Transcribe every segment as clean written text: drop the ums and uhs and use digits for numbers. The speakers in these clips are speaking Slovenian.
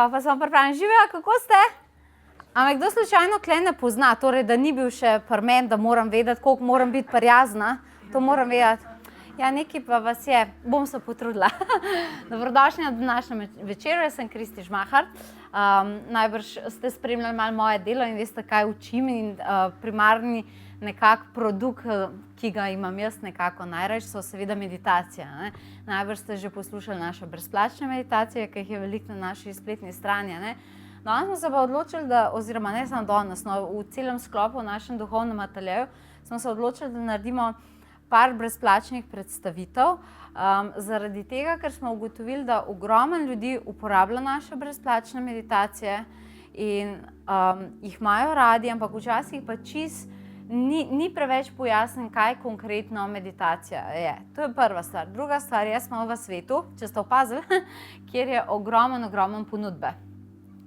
Evo, pa smo pripravljeni. Živijo, kako ste? Ampak kdo slučajno kle ne pozna, torej, da ni bil še pri meni, da moram vedeti, koliko moram biti prijazna, to moram vedeti. Ja, nekaj pa vas je, bom se potrudila. Dobrodošli na današnjem večeru, jaz sem Kristi Žmahar. Najbrž ste spremljali malo moje delo in veste, kaj učim in primarni nekak produkt, ki ga imam jaz nekako najraje, so seveda meditacija. Ne? Najbrž ste že poslušali naše brezplačne meditacije, ki jih je veliko na naši spletni strani. Ne? Danes smo se pa odločili, oziroma ne samo danes, no, v celem sklopu v našem duhovnem ateljeju smo se odločili, da naredimo par brezplačnih predstavitev, zaradi tega, ker smo ugotovili, da ogromno ljudi uporablja naše brezplačne meditacije in jih imajo radi, ampak včasih pa ni preveč pojasnen, kaj konkretno meditacija je. To je prva stvar. Druga stvar, jaz smo v svetu, če ste opazili, kjer je ogromno ponudbe.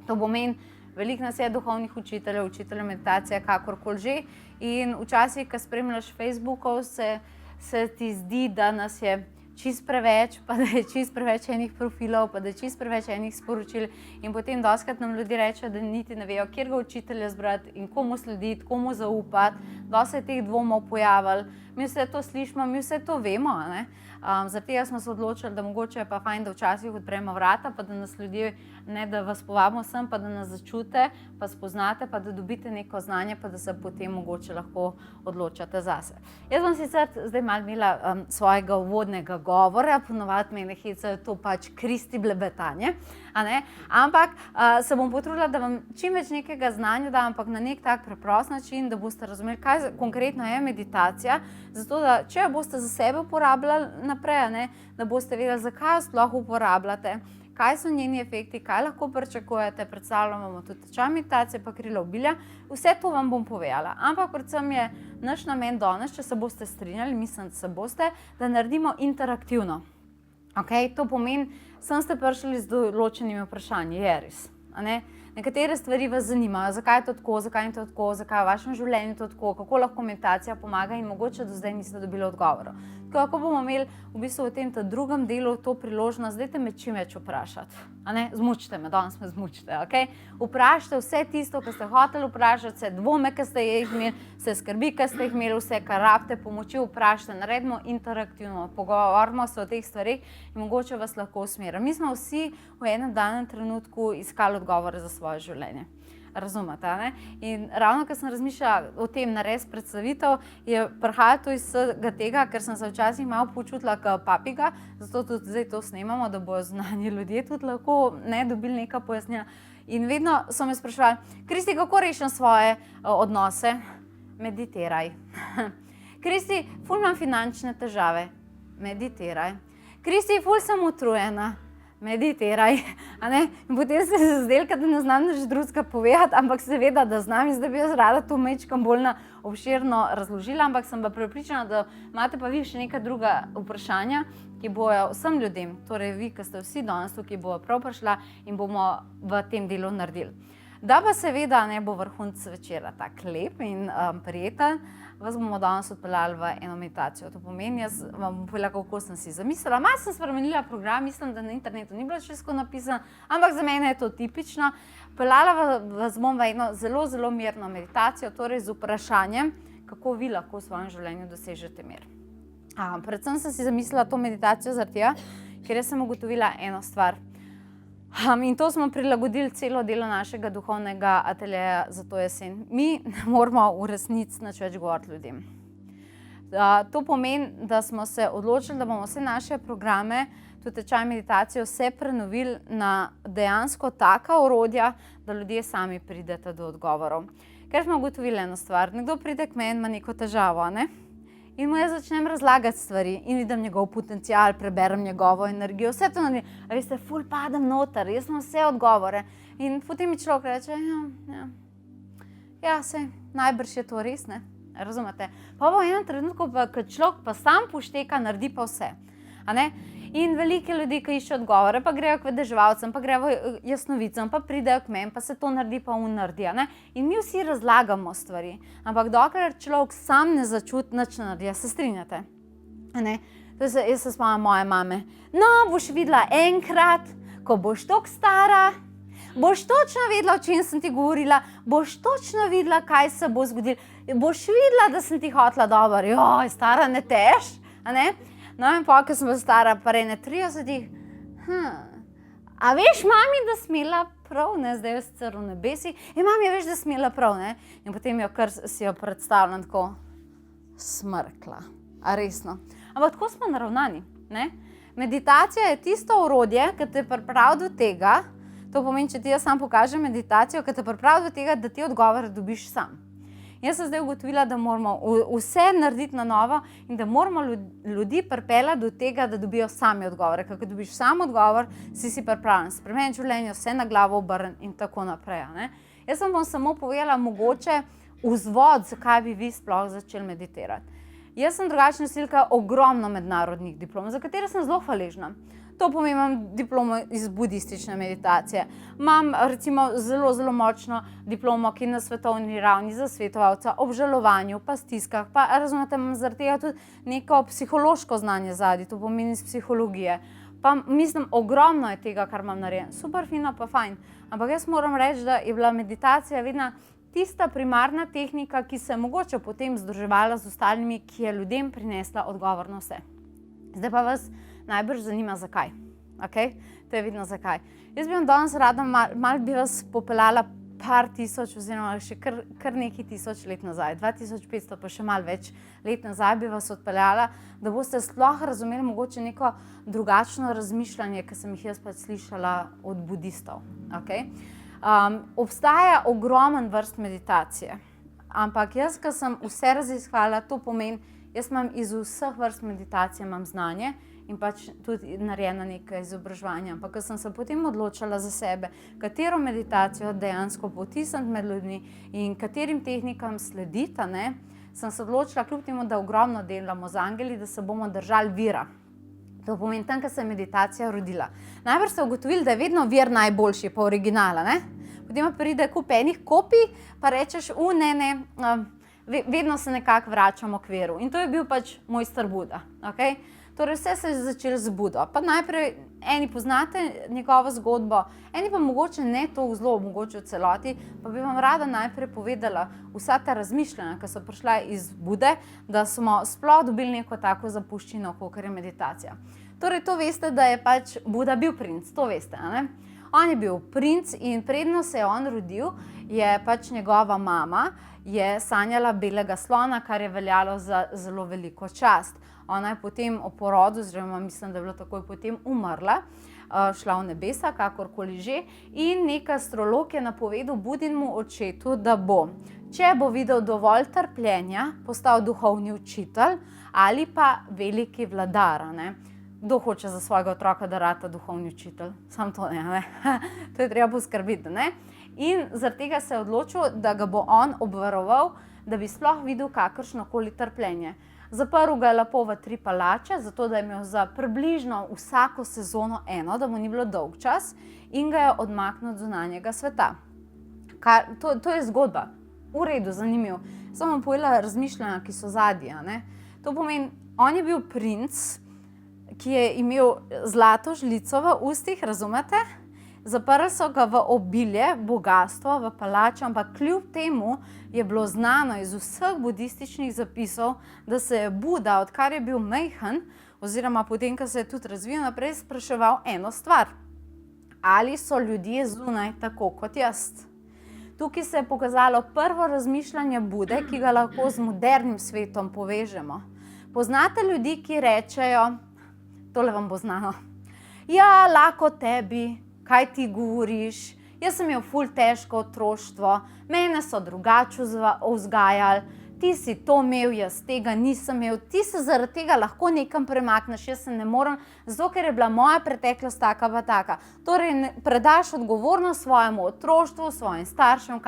To pomeni, veliko nas je duhovnih učiteljev, učiteljev meditacije, kakorkoli že. In včasih, ko spremljaš Facebookov, se ti zdi, da nas je čist preveč, pa da je čist preveč enih profilov, pa da je čist preveč enih sporočil. In potem dostikrat nam ljudi reče, da niti ne vejo, kjer ga učitelja zbrati in komu slediti, komu zaupati. Dosti je teh dvomov pojavili. Mi vse to slišimo, mi vse to vemo. Zaradi tega smo se odločili, da mogoče je pa fajn, da včasih odpremo vrata, pa da nas ljudje, ne da vas povabimo sem, pa da nas začute, pa spoznate, pa da dobite neko znanje, pa da se potem mogoče lahko odločate zase. Jaz bom sicer zdaj malo imela svojega uvodnega govora, ponovadi mene hecajo to pač Kristi blebetanje, ampak se bom potrudila, da vam čim več nekega znanja dam, ampak na nek tak preprost način, da boste razumeli, kaj konkretno je meditacija, zato da, če jo boste za sebe uporabljali naprej, da boste vedeli, zakaj jo sploh uporabljate, kaj so njeni efekti, kaj lahko pričakujete, predstavljamo vam tudi tečaj meditacije, pa krila obilja, vse to vam bom povedala. Ampak predvsem je naš namen danes, če se boste strinjali, mislim, da se boste, da naredimo interaktivno. To pomeni, sem ste prišli z določenimi vprašanji, je res. Nekatere stvari vas zanimajo, zakaj je to tako, zakaj je to tako, zakaj je v vašem življenju to tako, kako lahko meditacija pomaga in mogoče do zdaj niste dobili odgovorov. Kako bomo imeli v bistvu v tem drugem delu to priložnost, dajte me čim več vprašati. Zmučite me, danes me zmučite. Vprašajte vse tisto, kar ste hoteli vprašati, vse dvome, ki ste jih imeli, vse skrbi, ki ste jih imeli, vse, kar rabite, pomoči vprašajte, naredimo interaktivno, pogovorimo se o teh stvareh in mogoče vas lahko usmerim. Mi smo vsi v enem danem trenutku iskali odgovore za svoje življenje. Razumete, ne? In ravno, ko sem razmišljala o tem narediti predstavitev, je prihajalo to iz tega, ker sem se včasih malo počutila kot papiga, zato tudi zdaj to snemamo, da bojo znani ljudje tudi lahko dobili neka pojasnila. In vedno so me spraševali, Kristi, kako rešim svoje odnose? Meditiraj. Kristi, ful imam finančne težave? Meditiraj. Kristi, ful sem utrujena? Meditiraj. In potem se je zdelo, da ne znam nič drugega povedati, ampak seveda, da znam in zdaj bi jaz rada to majčkeno bolj obširno razložila, ampak sem pa prepričana, da imate pa vi še neka druga vprašanja, ki bojo vsem ljudem, torej vi, ki ste vsi danes tukaj, bojo prav prišla in bomo v tem delu naredili. Da pa seveda ne bo vrhunec večera tak lep in prijeten, vas bomo danes odpeljali v eno meditacijo. To pomeni, jaz vam bom povedala, kako sem si zamislila. Malo sem spremenila program, mislim, da na internetu ni bilo čisto napisano, ampak za mene je to tipično. Peljala vas bom v eno zelo mirno meditacijo, torej z vprašanjem, kako vi lahko v svojem življenju dosežete mir. Predvsem sem si zamislila to meditacijo zaradi tega, ker jaz sem ugotovila eno stvar. In to smo prilagodili celo delo našega duhovnega ateljeja za to jesen. Mi ne moramo v resnici nič več govoriti ljudem. To pomeni, da smo se odločili, da bomo vse naše programe, tudi tečaj meditacijo, vse prenovili na dejansko taka orodja, da ljudje sami pridete do odgovorov. Ker smo ugotovili eno stvar, nekdo pride k meni, ima neko težavo, in mu jaz začnem razlagati stvari in vidim njegov potencial, preberem njegovo energijo, vse to naredim. A veste, ful padem noter, jaz imam vse odgovore. In potem mi človek reče, saj najbrž je to res, ne? Razumete? Pa v enem trenutku, ko človek pa sam pošteka, naredi pa vse. In velike ljudi, ki iščejo odgovore, pa grejo k vedeževalcem, pa grejo jasnovicam, pa pridejo k meni, pa se to naredi, pa naredi. In mi vsi razlagamo stvari. Ampak dokler človek sam ne začuti, nič ne naredi, se strinjate? Jaz se spomnim moje mame. No, boš videla enkrat, ko boš toliko stara, Boš točno vedela, o čem sem ti govorila, boš točno videla, kaj se bo zgodilo, boš videla, da sem ti hotela dobro, joj, stara, ne tež, a ne? No in pa, ko sem bila stara, pa ne 30, a veš, mami, da smela prav, ne, zdaj je sicer v nebesi, mami, veš, da smela prav, ne, in potem jo kar si jo predstavljam tako smrkla, a resno. Ampak tako smo naravnani, ne. Meditacija je tisto orodje, ki te pripravi do tega, to pomeni, če ti jaz sam pokažem meditacijo, ki te pripravi do tega, da ti odgovor dobiš sam. Jaz sem zdaj ugotovila, da moramo vse narediti na novo in da moramo ljudi pripeljati do tega, da dobijo sami odgovore. Kako dobiš sam odgovor, si pripravljen spremeniti življenje, vse na glavo obrniti in tako naprej. Ne? Jaz sem bom samo povedala mogoče vzvod, zakaj bi vi sploh začeli meditirati. Jaz sem drugačna nosilka ogromno mednarodnih diplom, za katere sem zelo hvaležna. To pomeni, imam diplomo iz budistične meditacije. Imam recimo zelo, zelo močno diplomo, ki na svetovni ravni za svetovalca, obžalovanju, pa stiskah, pa razumete, imam zaradi tega tudi neko psihološko znanje zadaj, to pomeni iz psihologije. Pa mislim, ogromno je tega, kar imam narejen. Super fino, pa fajn. Ampak jaz moram reči, da je bila meditacija vedno tista primarna tehnika, ki se je mogoče potem združevala z ostalimi, ki je ljudem prinesla odgovor na vse. Zdaj pa vas najbrž zanima, zakaj. Okay? To je vidno zakaj. Jaz bi vam danes rada, malo bi vas popeljala par tisoč, oziroma še kar nekaj tisoč let nazaj, 2500 pa še malo več let nazaj bi vas odpeljala, da boste sploh razumeli mogoče neko drugačno razmišljanje, ki sem jih jaz pač slišala od budistov. Okay? Obstaja ogromen vrst meditacije, ampak jaz, ko sem vse raziskala, to pomeni, jaz imam iz vseh vrst meditacije imam znanje in pač tudi narejena nekaj izobraževanja. Ampak ko sem se potem odločila za sebe, katero meditacijo dejansko potisniti med ljudmi in katerim tehnikam slediti, sem se odločila, kljub temu, da ogromno delamo z angeli, da se bomo držali vira. To pomeni, tam, ko se je meditacija rodila. Najprej ste ugotovili, da je vedno vir najboljši, pa originala, ne? Potem pride kup enih kopij, pa rečeš, vedno se nekako vračamo k veru. In to je bil pač mojster Buda. Okay? Torej vse se je začelo z Budo. Pa najprej eni poznate njegovo zgodbo, eni pa mogoče ne to zelo, mogoče v celoti, pa bi vam rada najprej povedala vsa ta razmišljanja, ki so prišla iz Bude, da smo sploh dobili neko tako zapuščino, kakor je meditacija. Torej to veste, da je pač Buda bil princ, to veste, ne? On je bil princ in predno se je on rodil, je pač njegova mama je sanjala belega slona, kar je veljalo za zelo veliko čast. Ona je potem o porodu, oziroma mislim, da je bila takoj potem umrla, šla v nebesa, kakorkoli že, in nek astrolog je napovedal Budinemu očetu, da bo, če bo videl dovolj trpljenja, postal duhovni učitelj ali pa veliki vladar, ne. Kdo hoče za svojega otroka, da rata duhovni učitelj? Samo to ne. To je treba poskrbiti, ne? In zaradi tega se je odločil, da ga bo on obvaroval, da bi sploh videl kakršnokoli trpljenje. Zaprl ga je lepo v 3 palače, zato da je imel za približno vsako sezono eno, da mu ni bilo dolg čas, in ga je odmaknil od zunanjega sveta. To je zgodba. V redu, zanimiv. Samo vam povedala razmišljanja, ki so zadnja, ne? To pomeni, on je bil princ, ki je imel zlato žlico v ustih, razumete? Zaprli so ga v obilje, bogastvo, v palačo, ampak kljub temu je bilo znano iz vseh budističnih zapisov, da se je Buda, odkar je bil majhen, oziroma potem, ko se je tudi razvijal naprej, spraševal eno stvar. Ali so ljudje zunaj tako kot jaz? Tukaj se je pokazalo prvo razmišljanje Bude, ki ga lahko z modernim svetom povežemo. Poznate ljudi, ki rečejo, tole vam bo znano, ja, lako tebi, kaj ti govoriš, jaz sem imel ful težko otroštvo, mene so drugače vzgajali, ti si to imel, jaz tega nisem imel, ti se zaradi tega lahko nekam premakneš, jaz se ne morem, zato ker je bila moja preteklost taka pa taka. Torej, predaš odgovornost svojemu otroštvu, svojim staršem,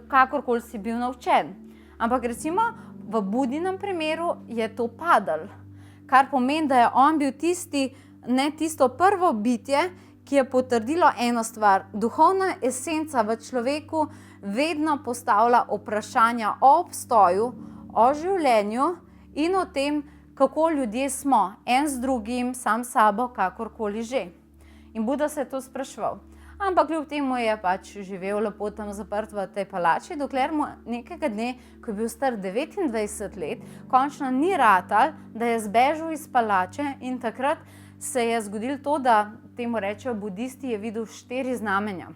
kakorkoli si bil naučen. Ampak recimo, v Budinem primeru je to padalo. Kar pomeni, da je on bil tisto prvo bitje, ki je potrdilo eno stvar. Duhovna esenca v človeku vedno postavlja vprašanja o obstoju, o življenju in o tem, kako ljudje smo, en z drugim, sam s sabo, kakorkoli že. In Buda se je to spraševal. ampak kljub temu je pač živel lepo tam zaprt v tej palači, dokler mu nekega dne, ko je bil star 29 let, končno ni ratal, da je zbežal iz palače in takrat se je zgodilo to, da temu rečejo budisti, je videl 4 znamenja.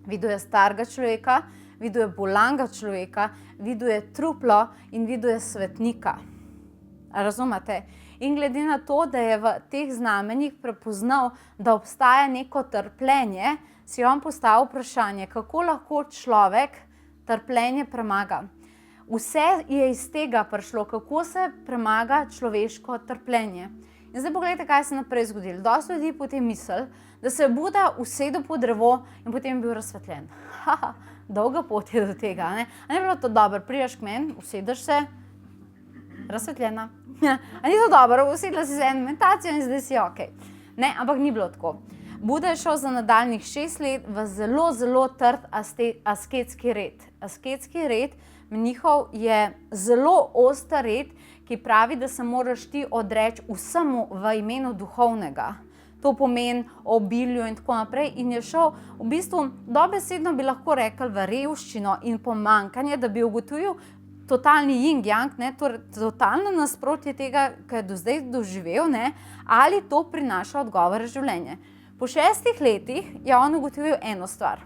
Videl je starega človeka, videl je bolanga človeka, videl je truplo in videl je svetnika. Razumete? In glede na to, da je v teh znamenjih prepoznal, da obstaja neko trpljenje, si on postavil vprašanje, kako lahko človek trpljenje premaga. Vse je iz tega prišlo, kako se premaga človeško trpljenje. In zdaj pogledajte, kaj se naprej zgodilo. Dosti ljudi potem misli, da se je Buda usedel pod drevo in potem bil razsvetljen. Dolga pot je do tega, ne? A ne bilo to dobro, prideš k meni, usedeš se, razsvetljena. A ni to dobro, usedla si za eno meditacijo in zdaj si okej. Ne, ampak ni bilo tako. Buda je šel za nadaljnjih 6 let v zelo, zelo trd asketski red. Asketski red njihov je zelo oster red, ki pravi, da se moraš ti odreči vsemu v imenu duhovnega. To pomeni obilju in tako naprej. In je šel v bistvu dobesedno bi lahko rekli v revščino in pomanjkanje, da bi ugotovil totalni yin-yang, torej totalno nasprotje tega, kar je do zdaj doživel, ali to prinaša odgovore življenja. Po 6 letih je on ugotovil eno stvar.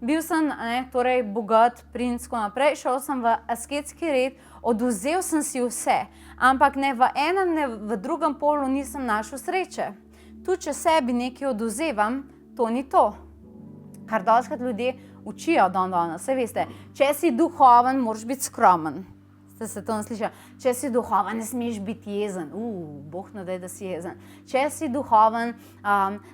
Bil sem torej bogat, princ, tako naprej, šel sem v asketski red, oduzel sem si vse, ampak ne v enem, ne v drugem polu nisem našel sreče. Tu, če sebi nekaj oduzevam, to ni to. Kar dostikrat ljudje učijo danes, saj veste, če si duhoven, moraš biti skromen. Ste se to slišali? Če si duhoven, ne smeš biti jezen. Bog ne daj, da si jezen. Če si duhoven,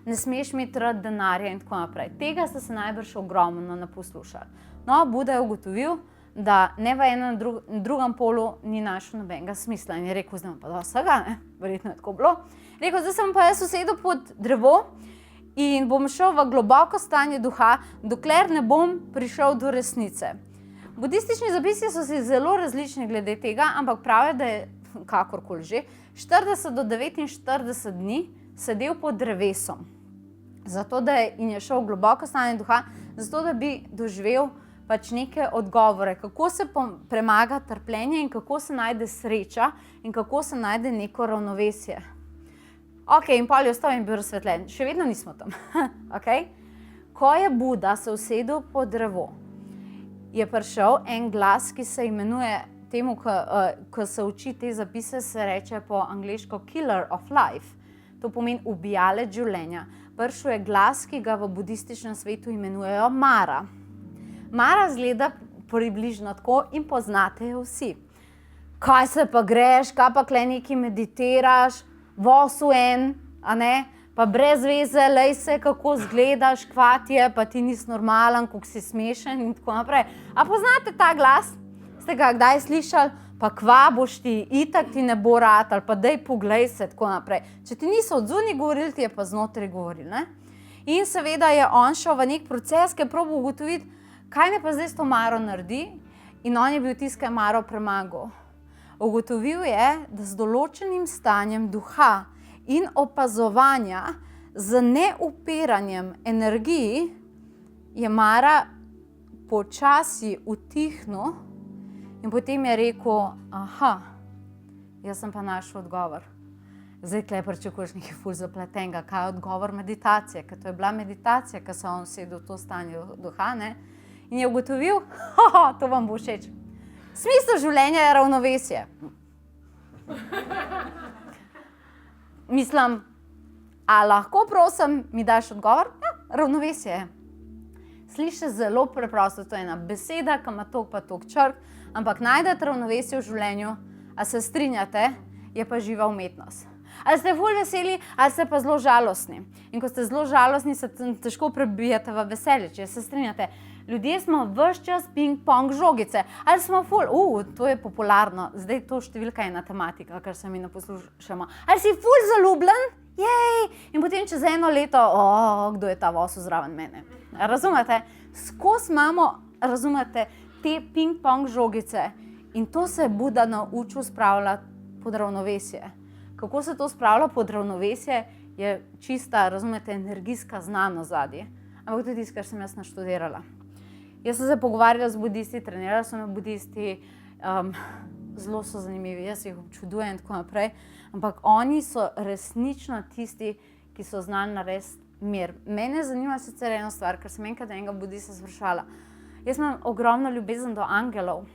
ne smeš imeti rad denarja in tako naprej. Tega ste se najbrž ogromno naposlušali. No, Buda je ugotovil, da ne v enem drugem polu ni našel nobenega smisla. In je rekel, zdaj pa do vsega, verjetno je tako bilo. Rekel, zdaj sem pa jaz usedel pod drevo in bom šel v globoko stanje duha, dokler ne bom prišel do resnice. Budistični zapisi so si zelo različni glede tega, ampak pravijo, da je, kakorkoli že, 40 do 49 dni sedel pod drevesom. Zato, da je šel v globoko stanje duha, zato, da bi doživel pač neke odgovore, kako se premaga trpljenje in kako se najde sreča in kako se najde neko ravnovesje. Ok, in pol je ostal in bil razsvetljen. Še vedno nismo tam. Okay? Ko je Buda se usedel pod drevo, je prišel en glas, ki se imenuje temu, ko se uči te zapise, se reče po angleško killer of life. To pomeni ubijalec življenja. Prišel je glas, ki ga v budističnem svetu imenujejo Mara. Mara izgleda približno tako in poznate jo vsi. Kaj se pa greš, kaj pa kle nekaj meditiraš, vosu en, a ne? Pa brez veze, lej se, kako zgledaš, kvat je, pa ti nisi normalen, kako si smešen in tako naprej. A poznate ta glas? Ste ga kdaj slišali? Pa kva boš ti, itak ti ne bo rad, ali pa dej poglej se, tako naprej. Če ti niso od zunaj govorili, ti je pa znotraj govorili, ne? In seveda je on šel v nek proces, ki je probal ugotoviti, kaj ne pa zdaj s to Maro naredi, in on je bil tisti, ki je Maro premagal. Ugotovil je, da z določenim stanjem duha in opazovanja z neupiranjem energiji je Mara počasi utihnil in potem je rekel, aha, jaz sem pa našel odgovor. Zdaj tle pričakuješ nekaj ful zapletenega, kaj je odgovor meditacije, ker to je bila meditacija, ker se on sedel v to stanje duha, ne? In je ugotovil, to vam bo všeč. Smisel življenja je ravnovesje. Mislim, a lahko prosim, mi daš odgovor? Ja, ravnovesje je. Sliši zelo preprosto, to je ena beseda, ki ima toliko pa toliko črk, ampak najdete ravnovesje v življenju, a se strinjate, je pa živa umetnost. Ali ste ful veseli, ali ste pa zelo žalostni. In ko ste zelo žalostni, se težko prebijate v veselje, če se strinjate. Ljudje smo ves čas ping-pong žogice. Ali smo ful, to je popularno, zdaj to številka ena tematika, kar se mi naposlušamo. Ali si ful zaljubljen? Jej! In potem čez 1 leto, kdo je ta vosu zraven mene? Razumete? Skozi imamo, razumete, te ping-pong žogice. In to se je Buda naučil spravljati pod ravnovesje. Kako se to spravlja pod ravnovesje, je čista, razumete, energijska znanost zadnje. ampak tudi tisto, kar sem jaz naštudirala. Jaz sem se pogovarjala z budisti, trenirala so me budisti, zelo so zanimivi, jaz jih občudujem in tako naprej, ampak oni so resnično tisti, ki so znali narediti mir. Mene zanima sicer ena stvar, ker sem enkrat enega budista sprašala. Jaz imam ogromno ljubezen do angelov.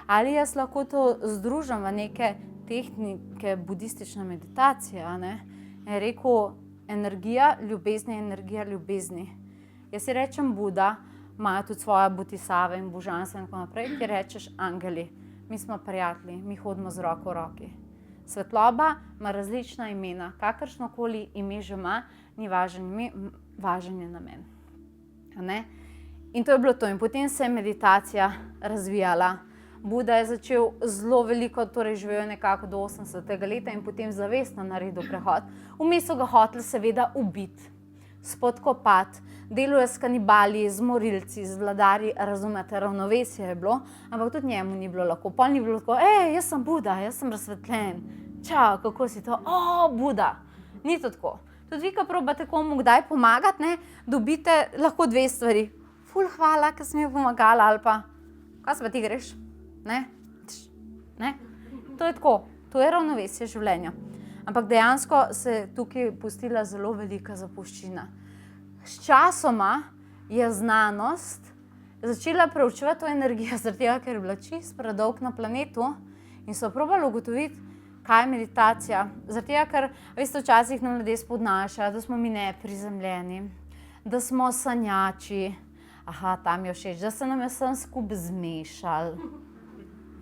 Ali jaz lahko to združim v neke tehnike budistične meditacije, a ne? Je rekel, energija ljubezni. Jaz si rečem Buda, imajo tudi svoje bodhisave in božanstva in tako naprej, ti rečeš angeli. Mi smo prijatelji, mi hodimo z roko v roki. Svetloba ima različna imena, kakršnokoli ime že ima, ni važen ime, važen je namen. A ne? In to je bilo to. In potem se je meditacija razvijala. Buda je začel zelo veliko, torej živel nekako do 80. leta in potem zavestno naredil prehod. Vmes so ga hoteli seveda ubiti, spodkopati, deluje s kanibali, z morilci, z vladarji, razumete, ravnovesje je bilo, ampak tudi njemu ni bilo lahko. Pol ni bilo tako, jaz sem Buda, jaz sem razsvetljen. Čau, kako si to? Buda. Ni to tako. Tudi vi, ko probate komu kdaj pomagati, ne, dobite lahko dve stvari. Ful hvala, ker sem mi pomagala, ali pa, kaj se pa ti greš? Ne? To je tako, to je ravnovesje življenja. Ampak dejansko se je tukaj pustila zelo velika zapuščina. Sčasoma je znanost začela preučevati to energijo, zaradi tega, ker je bila čisto predolg na planetu in so probali ugotoviti, kaj je meditacija. Zaradi tega, ker veste, včasih nam ljudje spodnašajo, da smo mi neprizemljeni, da smo sanjači, tam je všeč, da se nam je vsem skupaj zmešal.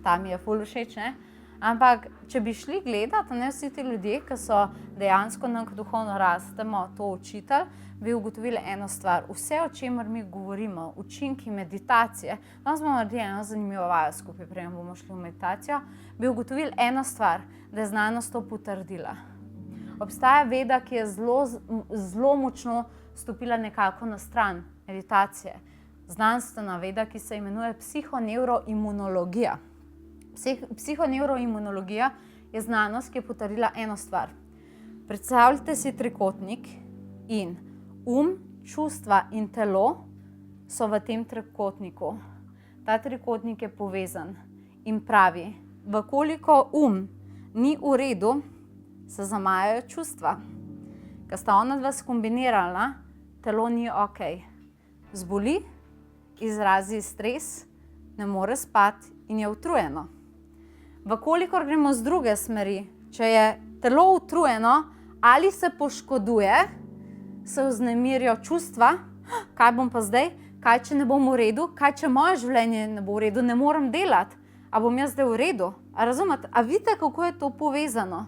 Tam je ful všeč, ne? Ampak, če bi šli gledati, ne, vsi ti ljudje, ki so dejansko nam duhovno rastemo, to učitelj, bi ugotovili eno stvar. Vse, o čemer mi govorimo, učinki meditacije, danes bomo naredili eno zanimivo vajo skupaj, preden bomo šli v meditacijo, bi ugotovili eno stvar, da je znanost to potrdila. Obstaja veda, ki je zelo močno stopila nekako na stran meditacije. Znanstvena veda, ki se imenuje psihoneuroimunologija. Psihoneuroimunologija je znanost, ki je potrdila eno stvar. Predstavljajte si trikotnik in čustva in telo so v tem trikotniku. Ta trikotnik je povezan in pravi, vkoliko ni v redu, se zamajajo čustva. Ko sta ona dva skombinirala, telo ni okej. Zboli, izrazi stres, ne more spati in je utrujeno. Vkolikor gremo z druge smeri, če je telo utrujeno ali se poškoduje, se vznemirijo čustva, kaj bom pa zdaj, kaj če ne bom v redu, kaj če moje življenje ne bo v redu, ne morem delati, a bom jaz zdaj v redu? A razumete? A vidite, kako je to povezano?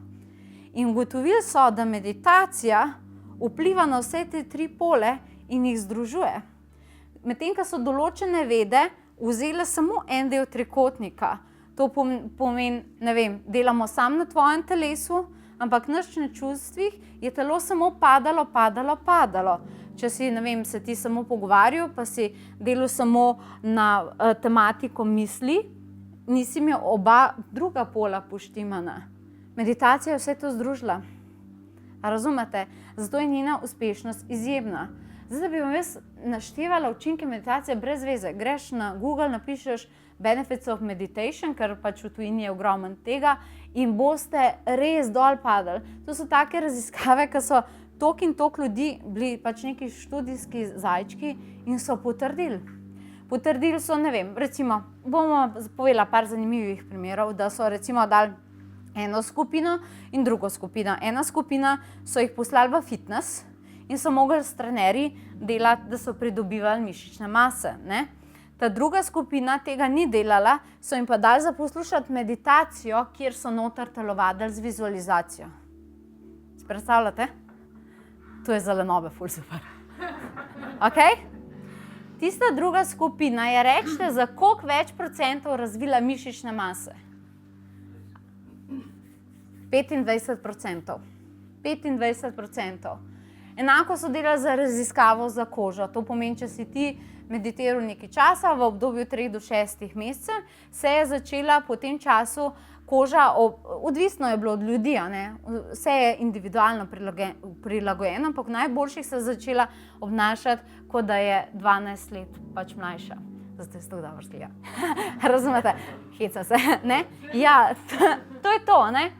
In ugotovili so, da meditacija vpliva na vse te tri pole in jih združuje. Medtem, ko so določene vede vzele samo en del trikotnika, to pomeni, ne vem, delamo samo na tvojem telesu, ampak na čustvih je telo samo padalo. Če si, ne vem, se ti samo pogovarjal, pa si delal samo na tematiko misli, nisi imel oba druga pola poštimana. Meditacija je vse to združila. A razumete? Zato je njena uspešnost izjemna. Zdaj, da bi vam jaz naštevala učinke meditacije brez veze. Greš na Google, napišeš Benefits of Meditation, ker pač v tujini je ogromno tega in boste res dol padali. To so take raziskave, ki so toliko in toliko ljudi bili pač neki študijski zajčki in so potrdili. Potrdili so, ne vem, recimo, bomo povedala par zanimivih primerov, da so recimo dali eno skupino in drugo skupino. Ena skupina so jih poslali v fitness in so mogli s trenerji delati, da so pridobivali mišične mase, ne? Ta druga skupina tega ni delala, so jim pa dali za poslušati meditacijo, kjer so noter telovadili z vizualizacijo. Si predstavljate? To je za lenobe ful super. Okay? Tista druga skupina je, rečete, za koliko več procentov razvila mišične mase? 25%. 25%. Enako so delali za raziskavo za kožo. To pomeni, če si ti meditiral nekaj časa, v obdobju 3 do 6 mesecev, se je začela po tem času koža, odvisno je bilo od ljudi, vse je individualno prilagojeno, ampak najboljših se je začela obnašati, kot da je 12 let pač mlajša. Zato ste tako dobro slija. Razumete? Heca se, ne? Ja, to je to, ne?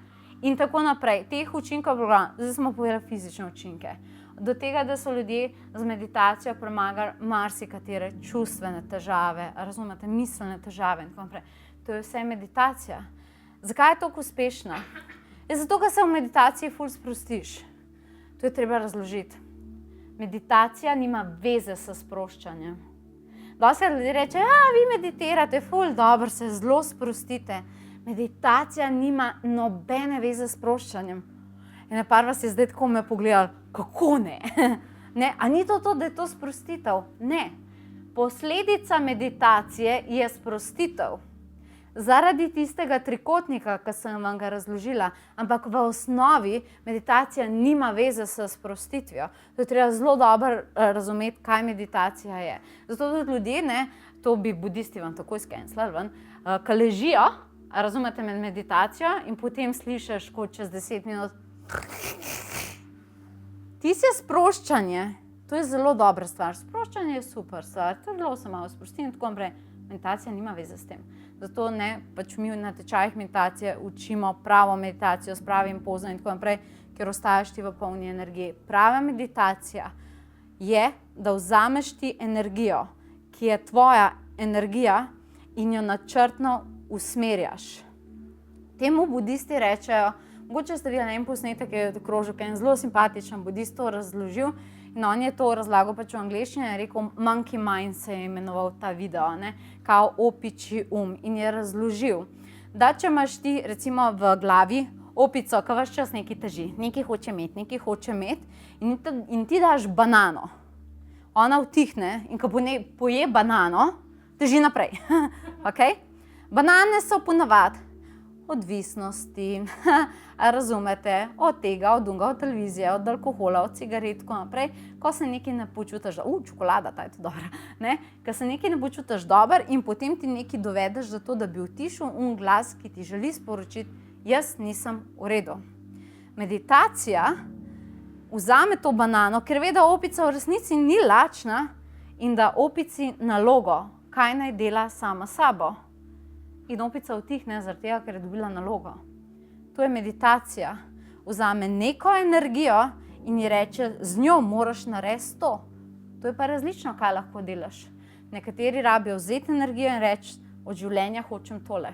In tako naprej. Teh učinkov programa, zdaj smo povedali fizične učinke. Do tega, da so ljudje z meditacijo premagali marsikatere čustvene težave, razumete, miselne težave in tako naprej. To je vse meditacija. Zakaj je toliko uspešna? Zato, ker se v meditaciji ful sprostiš. To je treba razložiti. Meditacija nima veze s sproščanjem. Dosti ljudi reče, vi meditirate, ful dobro, se zelo sprostite. Meditacija nima nobene veze s sproščanjem. In par vas je zdaj tako me pogledali, kako ne? A ni to, da je to sprostitev? Ne. Posledica meditacije je sprostitev. Zaradi tistega trikotnika, ki sem vam ga razložila, ampak v osnovi meditacija nima veze s sprostitvijo. To je treba zelo dobro razumeti, kaj meditacija je. Zato tudi ljudje, to bi budisti vam takoj skenslali ven, ki ležijo, razumete, med meditacijo in potem slišiš kot čez 10 minut. Tisto je sproščanje, to je zelo dobra stvar. Sproščanje je super stvar, zelo se malo sprosti in tako naprej. Meditacija nima veze s tem. Zato pač mi na tečajih meditacije učimo pravo meditacijo s pravim pozom in tako naprej, ker ostaješ ti v polni energiji. Prava meditacija je, da vzameš ti energijo, ki je tvoja energija in jo načrtno usmerjaš. Temu budisti rečejo, mogoče ste videli en posnetek, ki je krožil, ki je zelo simpatičen budist to razložil in on je to razlagal pač v angleščini in je rekel, Monkey Mind se je imenoval ta video, kao opičji in je razložil, da če imaš ti recimo v glavi opico, ki vaš čas nekaj teži, nekaj hoče imeti in ti daš banano, ona vtihne in ko poje banano, teži naprej. Okay? Banane so ponavadi odvisnosti, razumete, od tega, od unga, od televizije, od alkohola, od cigaret, tako naprej, ko se nekaj ne počutiš, čokolada, ta je to dobra, ko se nekaj ne počutiš dober in potem ti nekaj dovedeš za to, da bi utišal glas, ki ti želi sporočiti, jaz nisem v redu. Meditacija vzame to banano, ker ve, da opica v resnici ni lačna in da opici nalogo, kaj naj dela sama sabo. In opica vtihne zaradi tega, ker je dobila nalogo. To je meditacija. Vzame neko energijo in ji reče, z njo moraš narediti to. To je pa različno, kaj lahko delaš. Nekateri rabijo vzeti energijo in reči, od življenja hočem tole.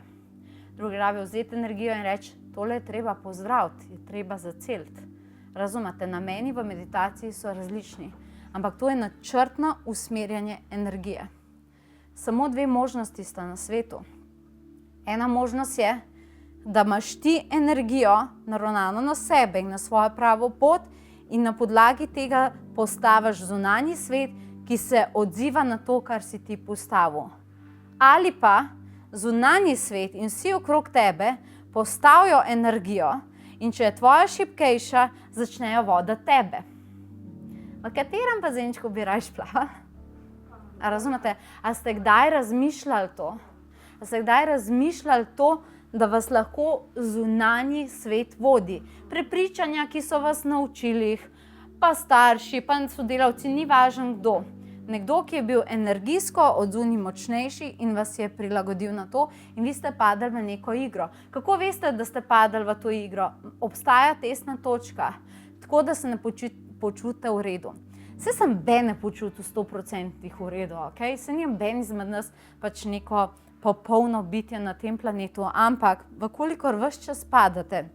Drugi rabijo vzeti energijo in reči, tole je treba pozdraviti, je treba zaceliti. Razumete, nameni v meditaciji so različni, ampak to je načrtno usmerjanje energije. Samo 2 možnosti sta na svetu. Ena možnost je, da imaš ti energijo naravnano na sebe in na svojo pravo pot in na podlagi tega postaviš zunanji svet, ki se odziva na to, kar si ti postavil. Ali pa zunanji svet in vsi okrog tebe postavijo energijo in če je tvoja šibkejša, začnejo voditi tebe. V katerem bazenčku bi rajš plaval? A razumete? A ste kdaj razmišljali to? A ste kdaj razmišljali to, da vas lahko zunanji svet vodi? Prepričanja, ki so vas naučili, pa starši, pa sodelavci, ni važno kdo. Nekdo, ki je bil energijsko odzunaj močnejši in vas je prilagodil na to in vi ste padali v neko igro. Kako veste, da ste padali v to igro? Obstaja testna točka, tako da se ne počutite v redu. Saj sem ne počutil 100% v redu, okay? Saj nijem izmed nas pač neko popolno bitje na tem planetu, ampak vkolikor ves čas padate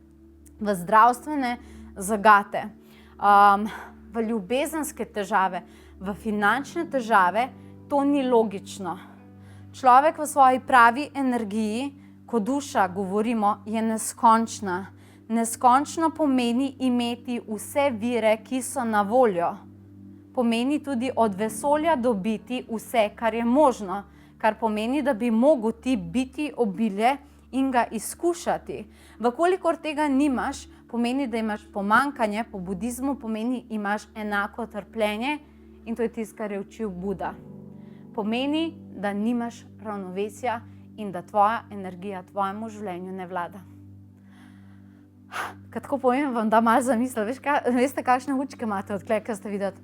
v zdravstvene zagate, v ljubezenske težave, v finančne težave, to ni logično. Človek v svoji pravi energiji, ko duša govorimo, je neskončna. Neskončno pomeni imeti vse vire, ki so na voljo. Pomeni tudi od vesolja dobiti vse, kar je možno, kar pomeni, da bi mogel ti biti obilje in ga izkušati. Vkolikor tega nimaš, pomeni, da imaš pomanjkanje, po budizmu pomeni, imaš enako trpljenje in to je tisto, kar je učil Buda. Pomeni, da nimaš ravnovesja in da tvoja energija tvojemu življenju ne vlada. Kad tako povem, vam da malo zamisel. Veste, kakšne učke imate odkle, kaj ste videti?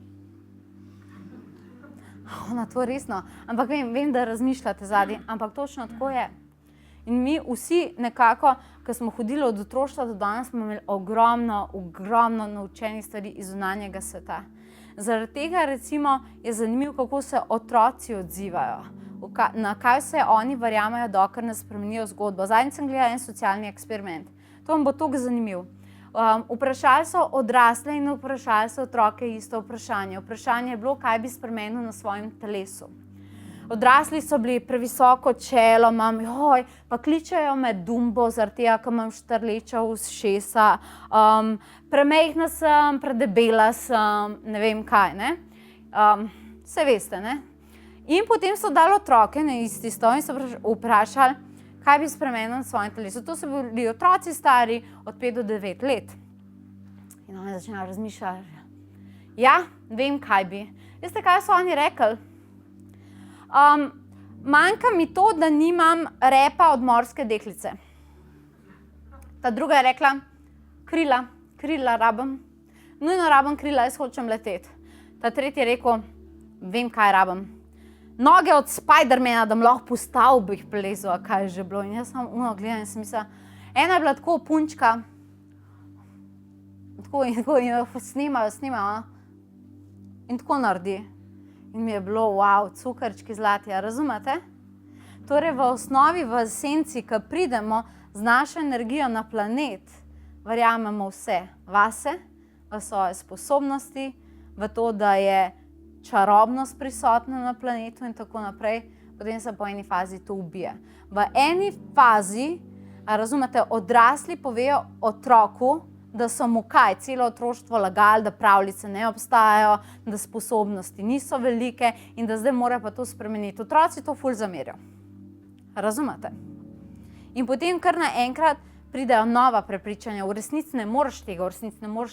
Ona, to resno. Ampak vem, da razmišljate zadnji, ampak točno tako je. In mi vsi nekako, ko smo hodili od otroštva do danes, smo imeli ogromno naučenih stvari iz zunanjega sveta. Zaradi tega recimo je zanimivo, kako se otroci odzivajo, na kaj se oni verjamejo, dokler ne spremenijo zgodbo. Zadnjič sem gledala en socialni eksperiment. To vam bo toliko zanimiv. Vprašali so odrasle in vprašali so otroke isto vprašanje. Vprašanje je bilo, kaj bi spremenil na svojem telesu. Odrasli so bili previsoko čelo, pa kličejo me Dumbo, zaradi tega, ker imam štrleča ušesa, premejhna sem, predebela sem, ne vem kaj, ne. Saj veste, ne. In potem so dali otroke na isti stol in so vprašali, kaj bi spremenil na svojem telesu. To so bili otroci stari od 5 do 9 let. In oni začnejo razmišljati, ja, vem, kaj bi. Veste, kaj so oni rekli? Manjka mi to, da nimam repa od morske deklice. Ta druga je rekla, krila rabim. Nujno rabim krila, jaz hočem leteti. Ta tretji je rekel, vem, kaj rabim. Noge od Spidermana, da mi lahko po stavbih plezu, kaj je že bilo. In jaz sem gledala in sem mislila, ena je bila tako punčka, tako in jo snimajo, in tako naredi. In mi je bilo, wow, cukrčki zlati, a razumete? Torej v osnovi, v esenci, ko pridemo z našo energijo na planet, verjamemo vse vase, v svoje sposobnosti, v to, da je čarobnost prisotna na planetu in tako naprej, potem se po eni fazi to ubije. V eni fazi, razumete, odrasli povejo otroku, da so mu kaj, celo otroštvo lagali, da pravljice ne obstajajo, da sposobnosti niso velike in da zdaj mora pa to spremeniti. Otroci to ful zamerijo. Razumete? In potem kar naenkrat pridejo nova prepričanja, v resnici ne moreš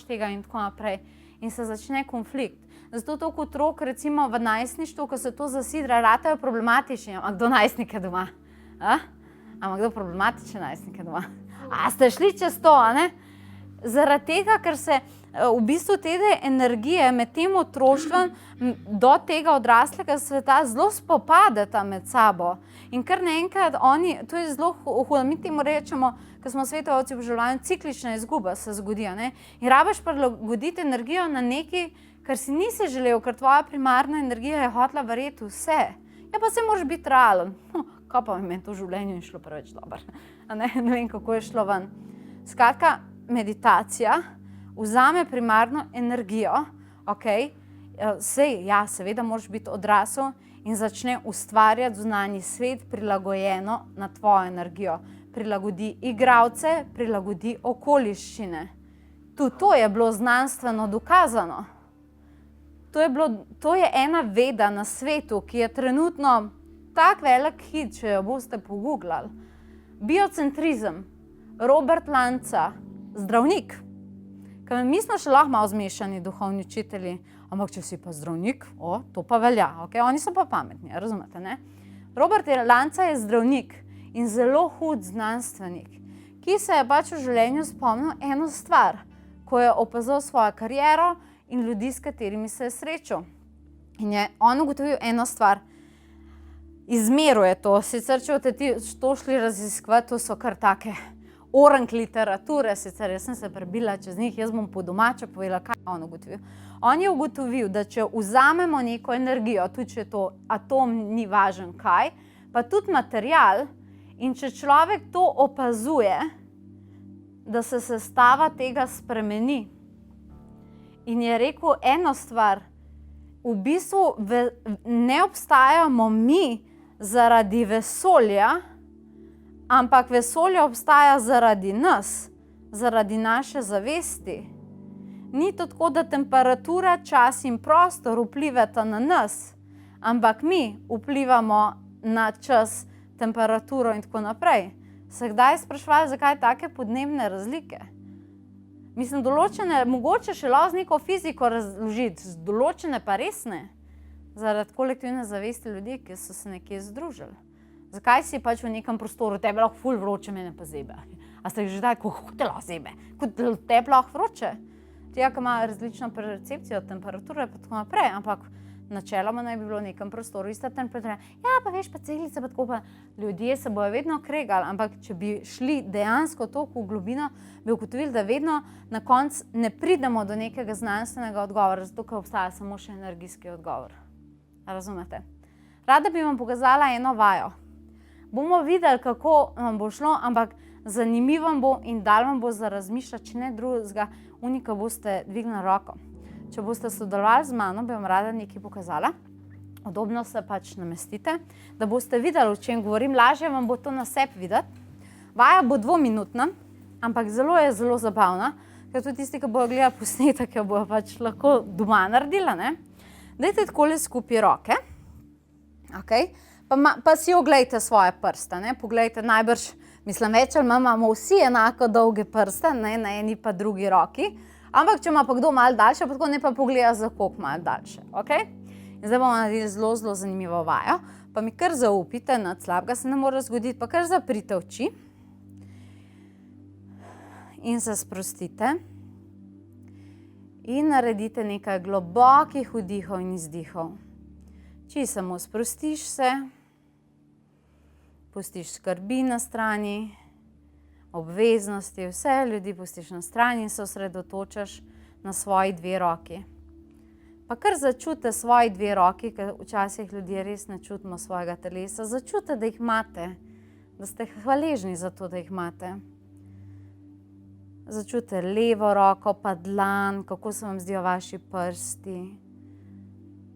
tega in tako naprej. In se začne konflikt. Zato toliko otrok, recimo v najstništvu, ko se to zasidra, ratajo problematični. Ampak kdo najstnike doma? Ampak kdo problematične najstnike doma? Ste šli čez to, a ne? Zaradi tega, ker se v bistvu te energije med tem otroštvom do tega odraslega sveta zelo spopadeta med sabo. In kar naenkrat oni, to je zelo hudo, mi temu rečemo, ko smo svetovalci v življenju, ciklična izguba se zgodi, ne? In rabiš prilagoditi energijo na nekaj, kar si nisi želel, ker tvoja primarna energija je hotela verjeti vse. Ja, pa se moraš biti realen. Kaj pa mi je to v življenju šlo preveč dobro? Ne vem, kako je šlo ven. Skratka, meditacija vzame primarno energijo, seveda moraš biti odrasel in začne ustvarjati zunanji svet prilagojeno na tvojo energijo. Prilagodi igralce, prilagodi okoliščine. To je bilo znanstveno dokazano. To je ena veda na svetu, ki je trenutno tak velik hit, če jo boste pogooglali. Biocentrizem, Robert Lanza, zdravnik. Mi smo še lahko malo zmešani duhovni učitelji, ampak če si pa zdravnik, to pa velja, oni so pa pametni, razumete, ne? Robert Lanza je zdravnik in zelo hud znanstvenik, ki se je pač v življenju spomnil eno stvar, ko je opazil svojo kariero in ljudi, s katerimi se je srečal. In je on ugotovil eno stvar, izmeril je to, sicer če boste to šli raziskovati, to so kar take orang literature, sicer jaz sem se prebila čez njih, jaz bom po domače povedala, kaj je on ugotovil. On je ugotovil, da če vzamemo neko energijo, tudi če to atom ni važen kaj, pa tudi material, in če človek to opazuje, da se sestava tega spremeni. In je rekel eno stvar, v bistvu ne obstajamo mi zaradi vesolja, ampak vesolje obstaja zaradi nas, zaradi naše zavesti. Ni to tako, da temperatura, čas in prostor vplivata na nas, ampak mi vplivamo na čas, temperaturo in tako naprej. Se kdaj sprašvali, zakaj take podnebne razlike? Mislim, določene, mogoče še lahko z neko fiziko razložiti, določene pa res ne. Zaradi kolektivne zavesti ljudi, ki so se nekje združili. Zakaj si pač v nekem prostoru, tebe lahko ful vroče, mene pa zebe. A ste že daj, kako te lahko zebe? Kako tebe lahko vroče? Tega, ki ima različno percepcijo temperature, pa tako naprej, ampak načeloma naj bi bilo v nekem prostoru ista temperatura. Ja, pa veš, pa celice, pa tako pa ljudje se bojo vedno kregali, ampak če bi šli dejansko toliko v globino, bi ugotovili, da vedno na koncu ne pridemo do nekega znanstvenega odgovora, zato ker obstaja samo še energijski odgovor. Razumete? Rada bi vam pokazala eno vajo. Bomo videli, kako vam bo šlo, ampak zanimivo vam bo in dal vam bo za razmišljati, če ne drugega, unika boste dvignili roko. Če boste sodelovali z mano, bi vam rada nekaj pokazala. Udobno se pač namestite, da boste videli, o čem govorim. Lažje vam bo to na sebi videti. Vaja bo 2-minutna, ampak zelo je zelo zabavna, ker tudi tisti, ki bojo gledali posnetek, jo bojo pač lahko doma naredila, ne? Dajte takole skupaj roke, okay? Pa si oglejte svoje prste, ne? Poglejte najbrž, mislim, več ali manj imamo vsi enako dolge prste, ne? Na eni pa drugi roki, ampak če ima pa kdo malo daljše, pa tako ne pa pogleda za koliko malo daljše, okay? In zdaj bomo naredili zelo, zelo zanimivo vajo, pa mi kar zaupite, nad slabega se ne more zgoditi, pa kar zaprite oči in se sprostite. In naredite nekaj globokih vdihov in izdihov. Če samo sprostiš se, pustiš skrbi na strani, obveznosti, vse ljudi pustiš na strani in se osredotočaš na svoji 2 roki. Pa kar začute svoji 2 roki, ker včasih ljudje res ne čutimo svojega telesa, začute, da jih imate, da ste hvaležni za to, da jih imate. Začute levo roko, pa dlan, kako se vam zdijo vaši prsti,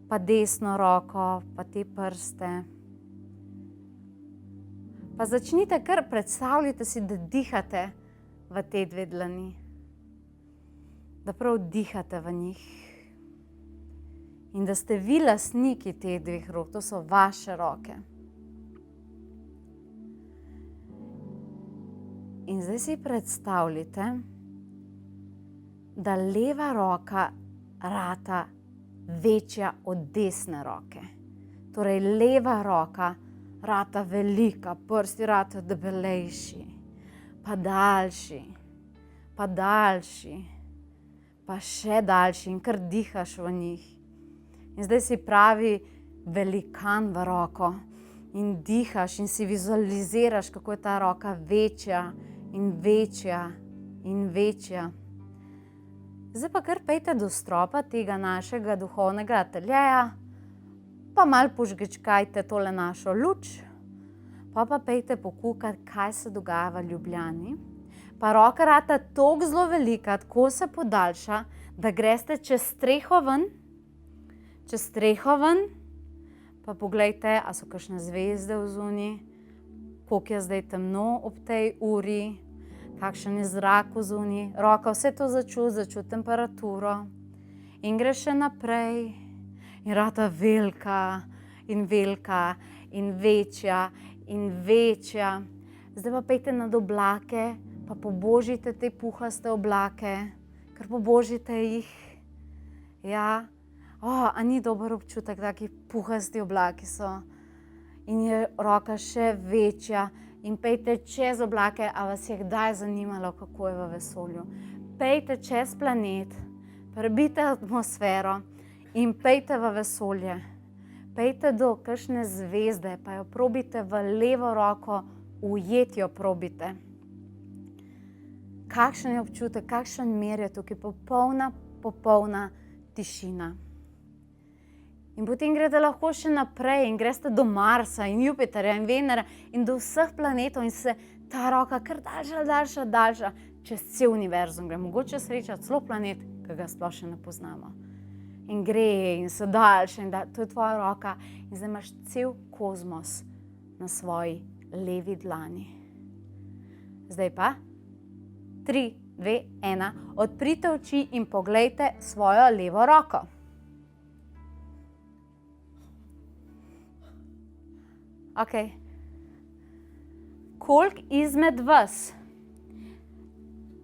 pa desno roko, pa te prste. Pa začnite kar predstavljati si, da dihate v te 2 dlani. Da prav dihate v njih. In da ste vi lastniki teh 2 rok, to so vaše roke. In zdaj si predstavljite, da leva roka rata večja od desne roke. Torej, leva roka rata velika, prsti rata debelejši, pa daljši, pa še daljši in kar dihaš v njih. In zdaj si pravi velikan v roko in dihaš in si vizualiziraš, kako je ta roka večja in večja in večja. Zdaj pa kar pejte do stropa tega našega duhovnega ateljeja, pa malo požgečkajte tole našo luč, pa pejte pokukati, kaj se dogaja v Ljubljani. Pa roka rata toliko zelo velika, tako se podaljša, da greste čez streho ven, pa poglejte, a so kakšne zvezde vzuni, koliko je zdaj temno ob tej uri, kakšen je zrak vzuni, roka vse to začuti temperaturo in gre še naprej in rata velika in velika in večja in večja. Zdaj pa pejte nad oblake, pa pobožite te puhaste oblake, ker pobožite jih. Ja, a ni dober občutek, taki puhasti oblaki so. In je roka še večja in pejte čez oblake, a vas je kdaj zanimalo, kako je v vesolju. Pejte čez planet, prebite atmosfero in pejte v vesolje. Pejte do kakšne zvezde, pa jo probite v levo roko, ujeti jo probite. Kakšen je občutek, kakšen mir je tukaj, popolna tišina. In potem greste lahko še naprej in greste do Marsa in Jupiterja in Venere in do vseh planetov in se ta roka kar daljša, čez cel univerzum gre. Mogoče srečati celo planet, ki ga sploh še ne poznamo. In gre in se daljša in to je tvoja roka in zdaj imaš cel kozmos na svoji levi dlani. Zdaj pa 3, 2, 1, odprite oči in poglejte svojo levo roko. Ok. Koliko izmed vas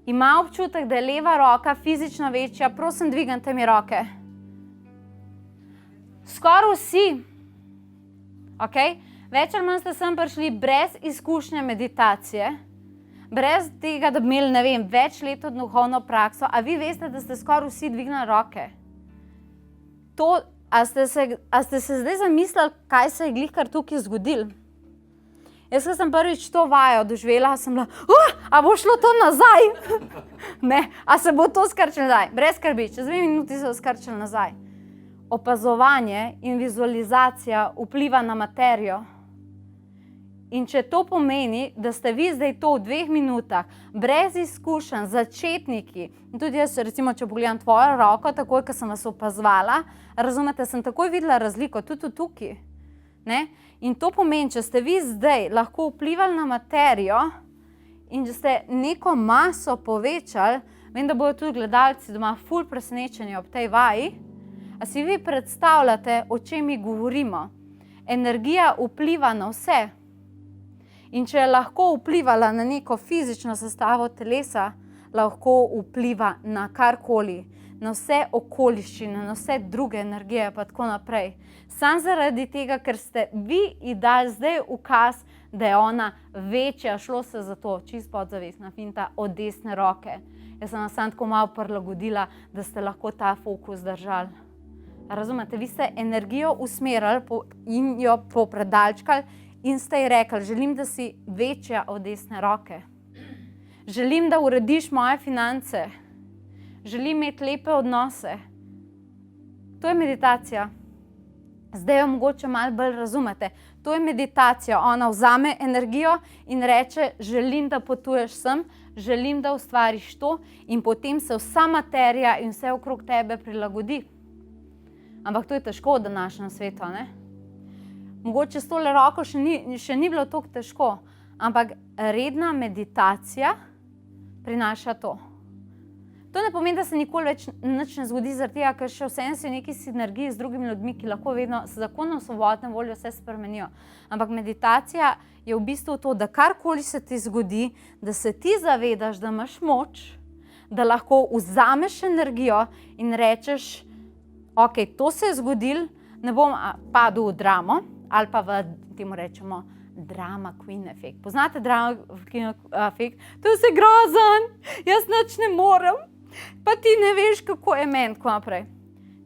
ima občutek, da je leva roka fizično večja, prosim, dvignite mi roke. Skoraj vsi, okay? Več ali manj ste sem prišli brez izkušnje meditacije, brez tega, da bi imeli, ne vem, več let duhovno prakso, a vi veste, da ste skoraj vsi dvignili roke. A ste se zdaj zamislili, kaj se je glihkar tukaj zgodilo? Jaz, ko sem prvič to vajo doživela, sem bila, a bo šlo to nazaj? Ne, a se bo to skrčilo nazaj? Brez skrbi, čez 2 minuti se bo skrčilo nazaj. Opazovanje in vizualizacija vpliva na materijo. In če to pomeni, da ste vi zdaj to v 2 minutah, brez izkušenj, začetniki, in tudi jaz, recimo, če pogledam tvojo roko, takoj, ko sem vas opazovala, razumete, sem takoj videla razliko, tudi tukaj. Ne? In to pomeni, če ste vi zdaj lahko vplivali na materijo in če ste neko maso povečali, vem, da bodo tudi gledalci doma ful presenečeni ob tej vaji, a si vi predstavljate, o čem mi govorimo? Energija vpliva na vse. In če je lahko vplivala na neko fizično sestavo telesa, lahko vpliva na karkoli, na vse okoliščine, na vse druge energije, pa tako naprej. Sam zaradi tega, ker ste vi ji dali zdaj ukaz, da je ona večja, šlo se za to, čisto podzavestna finta, od desne roke. Jaz sem vas samo tako malo prilagodila, da ste lahko ta fokus držali. Razumete, vi ste energijo usmerili in jo popredalčkali in ste ji rekli, želim, da si večja od desne roke. Želim, da urediš moje finance. Želim imeti lepe odnose. To je meditacija. Zdaj jo mogoče malo bolj razumete. To je meditacija. Ona vzame energijo in reče, želim, da potuješ sem, želim, da ustvariš to in potem se vsa materija in vse okrog tebe prilagodi. Ampak to je težko v današnjem svetu, ne? Mogoče s tole roko še ni bilo toliko težko, ampak redna meditacija prinaša to. To ne pomeni, da se nikoli več nič ne zgodi, zaradi tega, ker še vseeno si v neki sinergiji z drugimi ljudmi, ki lahko vedno s zakonom svobodne volje vse spremenijo. Ampak meditacija je v bistvu to, da karkoli se ti zgodi, da se ti zavedaš, da imaš moč, da lahko vzameš energijo in rečeš, ok, to se je zgodilo, ne bom padel v dramo, ali pa v, temu rečemo, drama queen efekt. Poznate drama queen efekt? To je vse grozen, jaz nič ne morem, pa ti ne veš, kako je meni, tako naprej.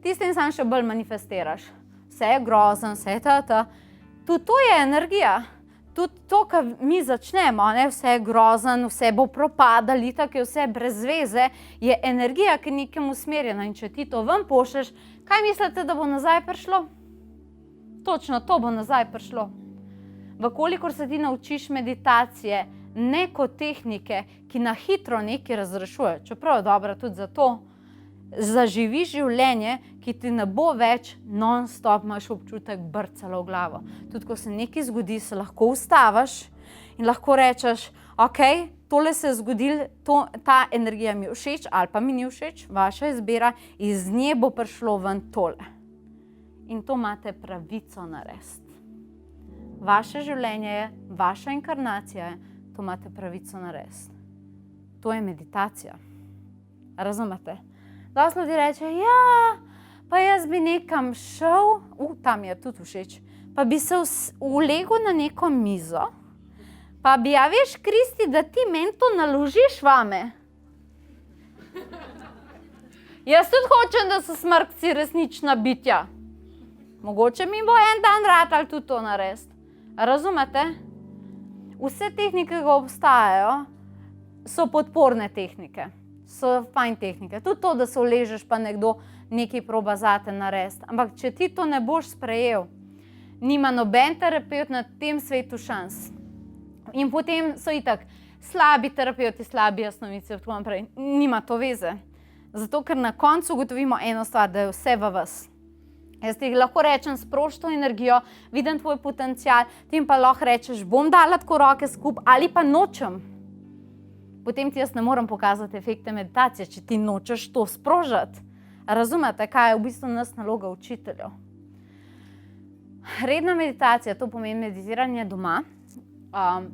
Ti s tem sam še bolj manifestiraš. Vse je grozen, vse je ta. Tudi to je energija. Tudi to, kar mi začnemo, ne? Vse je grozen, vse bo propadalo, tako je vse brez veze, je energija, ki je nekam usmerjena. In če ti to ven pošlješ, kaj mislite, da bo nazaj prišlo? Točno to bo nazaj prišlo. Vkolikor se ti naučiš meditacije, ne kot tehnike, ki na hitro nekaj razrešuje, čeprav je dobra tudi za to, zaživiš življenje, ki ti ne bo več non-stop, imaš občutek brcalo v glavo. Tudi ko se nekaj zgodi, se lahko ustaviš in lahko rečeš, ok, tole se je zgodilo, ta energija mi je všeč ali pa mi ni všeč, vaša izbira, iz nje bo prišlo ven tole. In to imate pravico narediti. Vaše življenje je, vaša inkarnacija je, to imate pravico narediti. To je meditacija. Razumete? Dosti ljudi reče, ja, pa jaz bi nekam šel, tam je tudi všeč, pa bi se ulegel na neko mizo, pa bi, a veš, Kristi, da ti meni to naložiš vame. Jaz tudi hočem, da so smrkci resnična bitja. Mogoče mi bo en dan ratal tudi to narediti. Razumete? Vse tehnike, ki obstajajo, so podporne tehnike. So fajn tehnike. Tudi to, da se uležeš, pa nekdo nekaj proba zate narediti. Ampak če ti to ne boš sprejel, nima noben terapevt na tem svetu šans. In potem so itak slabi terapevti, slabi jasnovidci, tako naprej. Nima to veze. Zato, ker na koncu ugotovimo eno stvar, da je vse v vas. Jaz ti lahko rečem, sprošči to energijo, vidim tvoj potencial, ti pa lahko rečeš, bom dala tako roke skupaj ali pa nočem. Potem ti jaz ne morem pokazati efekte meditacije, če ti nočeš to sprožiti. Razumete, kaj je v bistvu nas naloga učiteljev. Redna meditacija, to pomeni meditiranje doma,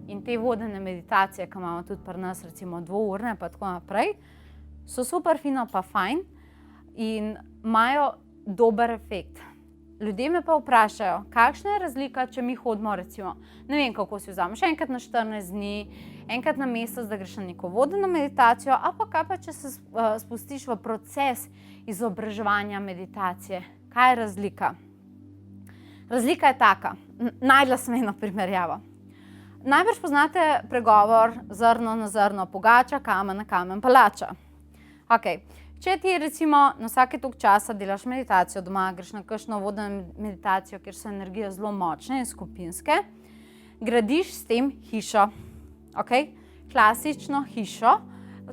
in te vodene meditacije, ki imamo tudi pri nas, recimo 2-urne pa tako naprej, so super fino pa fajn in imajo dober efekt. Ljudje me pa vprašajo, kakšna je razlika, če mi hodimo, recimo, ne vem, kako si vzameš, enkrat na 14 dni, enkrat na mesec, da greš na neko vodeno meditacijo, a pa kaj pa, če se spustiš v proces izobraževanja meditacije. Kaj je razlika? Razlika je taka, najdla sem eno primerjavo. Najbrž poznate pregovor zrno na zrno pogača, kamen na kamen palača. Okay. Če ti recimo na vsake toliko časa delaš meditacijo doma, greš na kakšno vodeno meditacijo, kjer so energije zelo močne in skupinske, gradiš s tem hišo. Okay? Klasično hišo,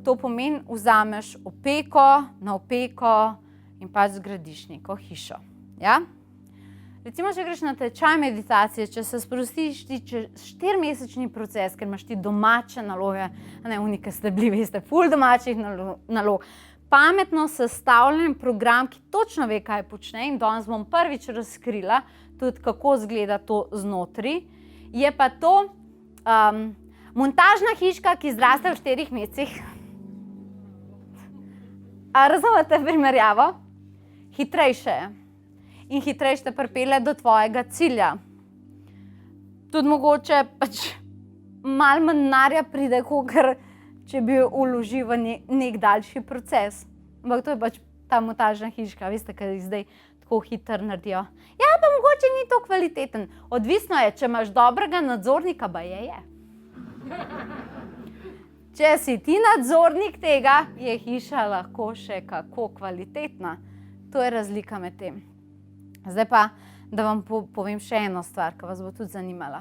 to pomeni, vzameš opeko na opeko in pač zgradiš neko hišo. Ja? Recimo, če greš na tečaj meditacije, če se sprostiš ti 4-mesečni proces, ker imaš ti domače naloge, ne unike ste bili, veste, ful domačih nalog, pametno sestavljen program, ki točno ve, kaj počne in danes bom prvič razkrila tudi, kako izgleda to znotri, je pa to montažna hiška, ki zraste v 4 mesecih. A razumete primerjavo? Hitrejše je. In hitrejše te pripelje do tvojega cilja. Tudi mogoče pač malo manj denarja pride, kakor če bi vložil v nek daljši proces. Ampak to je pač ta montažna hiška, veste, kaj jih zdaj tako hitro naredijo. Ja, pa mogoče ni to kvaliteten. Odvisno je, če imaš dobrega nadzornika, baje je. Če si ti nadzornik tega, je hiša lahko še kako kvalitetna. To je razlika med tem. Zdaj pa, da vam povem še eno stvar, ki vas bo tudi zanimala.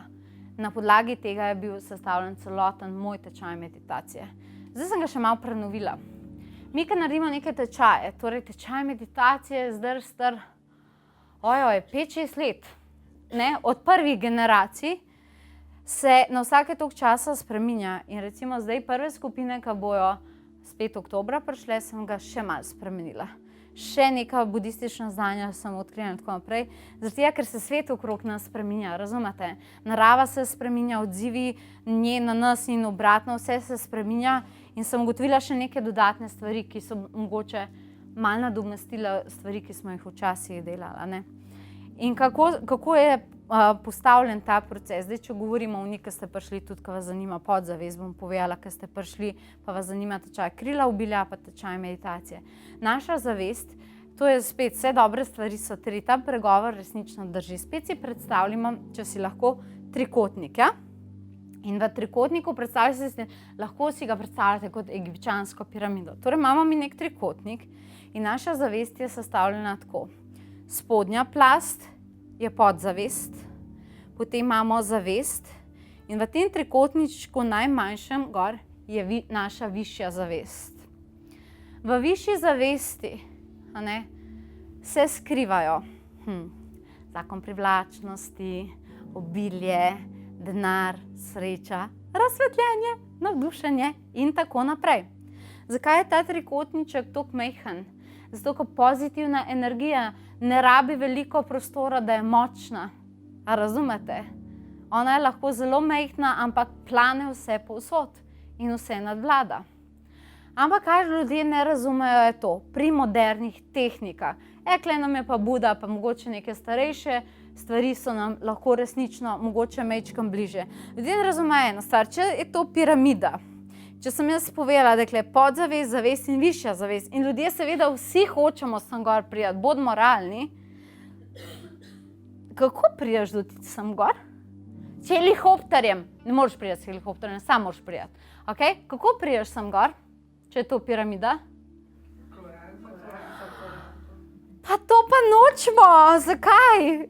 Na podlagi tega je bil sestavljen celoten moj tečaj meditacije. Zdaj sem ga še malo prenovila. Mi, ko naredimo neke tečaje, torej tečaj meditacije je zdaj star 5-6 let. Ne? Od prvih generacij se na vsake toliko časa spreminja. In recimo zdaj prve skupine, ki bojo spet oktobra prišle, sem ga še malo spremenila. Še neka budistična znanja sem odkrila in tako naprej. Zato, ker se svet okrog nas spreminja, razumete? Narava se spreminja, odzivi nje na nas in obratno, vse se spreminja. In sem ugotovila še neke dodatne stvari, ki so mogoče malo nadomestile stvari, ki smo jih včasih delali. Ne? In kako je postavljen ta proces? Zdaj, če govorimo o njih, ki ste prišli, tudi, ko vas zanima podzavest, bom povedala, ki ste prišli, pa vas zanima tečaj krila obilja, pa tečaj meditacije. Naša zavest, to je spet, vse dobre stvari so tri, ta pregovor resnično drži. Spet si predstavljamo, če si lahko trikotnik, ja? In v trikotniku lahko si ga predstavljate kot egipčansko piramido. Torej imamo mi nek trikotnik in naša zavest je sestavljena tako. Spodnja plast je podzavest, potem imamo zavest in v tem trikotničku najmanjšem gor je naša višja zavest. V višji zavesti se skrivajo zakon privlačnosti, obilje, denar, sreča, razsvetljenje, navdušenje in tako naprej. Zakaj je ta trikotniček tako majhen? Zato, ker pozitivna energija ne rabi veliko prostora, da je močna. A razumete? Ona je lahko zelo majhna, ampak plane vse povsod in vse nadvlada. Ampak kaj ljudje ne razumejo je to, pri modernih tehnikah. Ekle nam je pa Buda, pa mogoče neke starejše stvari so nam lahko resnično mogoče majčkam bliže. Ljudje ne razumejo eno stvar, če je to piramida, če sem jaz povedala, da je podzavest, zavest in višja zavest in ljudje seveda vsi hočemo sem gor prijeti, bodimo realni, kako prijaš do ti sem gor? S helikopterjem, ne moreš prijeti s helikopterjem, sam moraš prijeti. Okay? Kako prijaš sem gor, če je to piramida? Pa to pa nočemo, zakaj?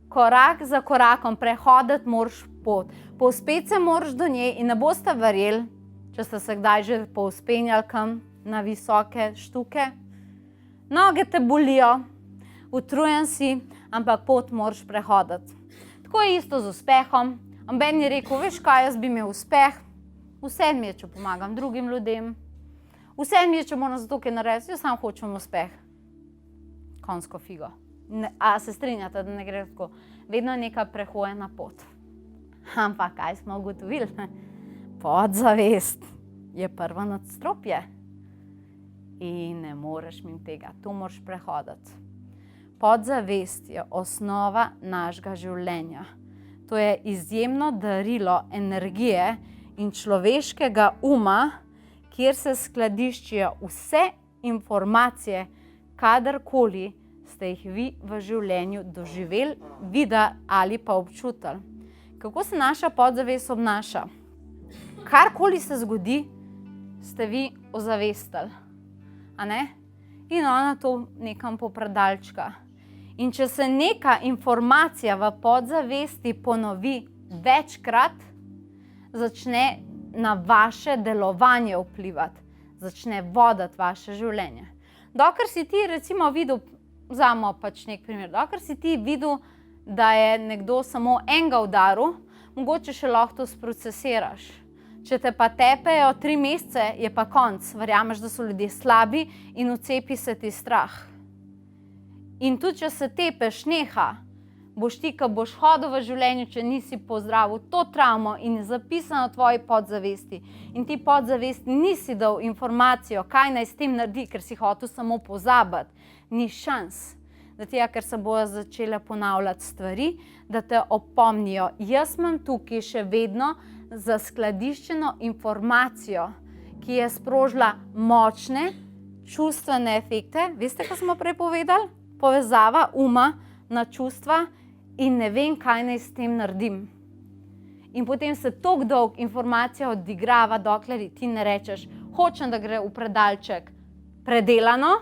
Korak za korakom, prehoditi moraš pot. Povzpeti se moraš do nje in ne boste verjeli, če ste se kdaj že povzpenjali kam na visoke štuke. Noge te bolijo, utrujen si, ampak pot moraš prehoditi. Tako je isto z uspehom. Ben je rekel, veš kaj, jaz bi imel uspeh, vse mi je, če pomagam drugim ljudem, vse mi je, če moram zato kaj narediti, jaz sam hočem uspeh. Konjsko figo. A se strinjate, da ne gre tako? Vedno je neka prehojena pot. Ampak kaj smo ugotovili? Podzavest je prvo nadstropje in ne moreš mimo tega, to moraš prehoditi. Podzavest je osnova našega življenja. To je izjemno darilo energije in človeškega uma, kjer se skladiščijo vse informacije, kadarkoli ste jih vi v življenju doživeli, videli ali pa občutili. Kako se naša podzavest obnaša? Karkoli se zgodi, ste vi ozavestili, a ne? In ona to nekam popredalčka. In če se neka informacija v podzavesti ponovi večkrat, začne na vaše delovanje vplivati, začne voditi vaše življenje. Dokler si ti recimo videl, vzamemo pač nek primer, dokler si ti videl, da je nekdo samo enega udaril, mogoče še lahko to sprocesiraš. Če te pa tepejo 3 mesece, je pa konc. Verjameš, da so ljudje slabi in vcepi se ti strah. In tudi, če se tepeš, neha, boš ti, ko boš hodil v življenju, če nisi pozdravil to travmo in je zapisano v tvoji podzavesti in ti podzavesti nisi dal informacijo, kaj naj s tem naredi, ker si hotel samo pozabiti, ni šans. Zato, ker se bojo začele ponavljati stvari, da te opomnijo. Jaz imam tukaj še vedno zaskladiščeno informacijo, ki je sprožila močne čustvene efekte. Veste, kaj smo prej povedali? Povezava uma na čustva in ne vem, kaj naj s tem naredim. In potem se toliko dolg informacija odigrava, dokler ti ne rečeš, hočem, da gre v predalček predelano,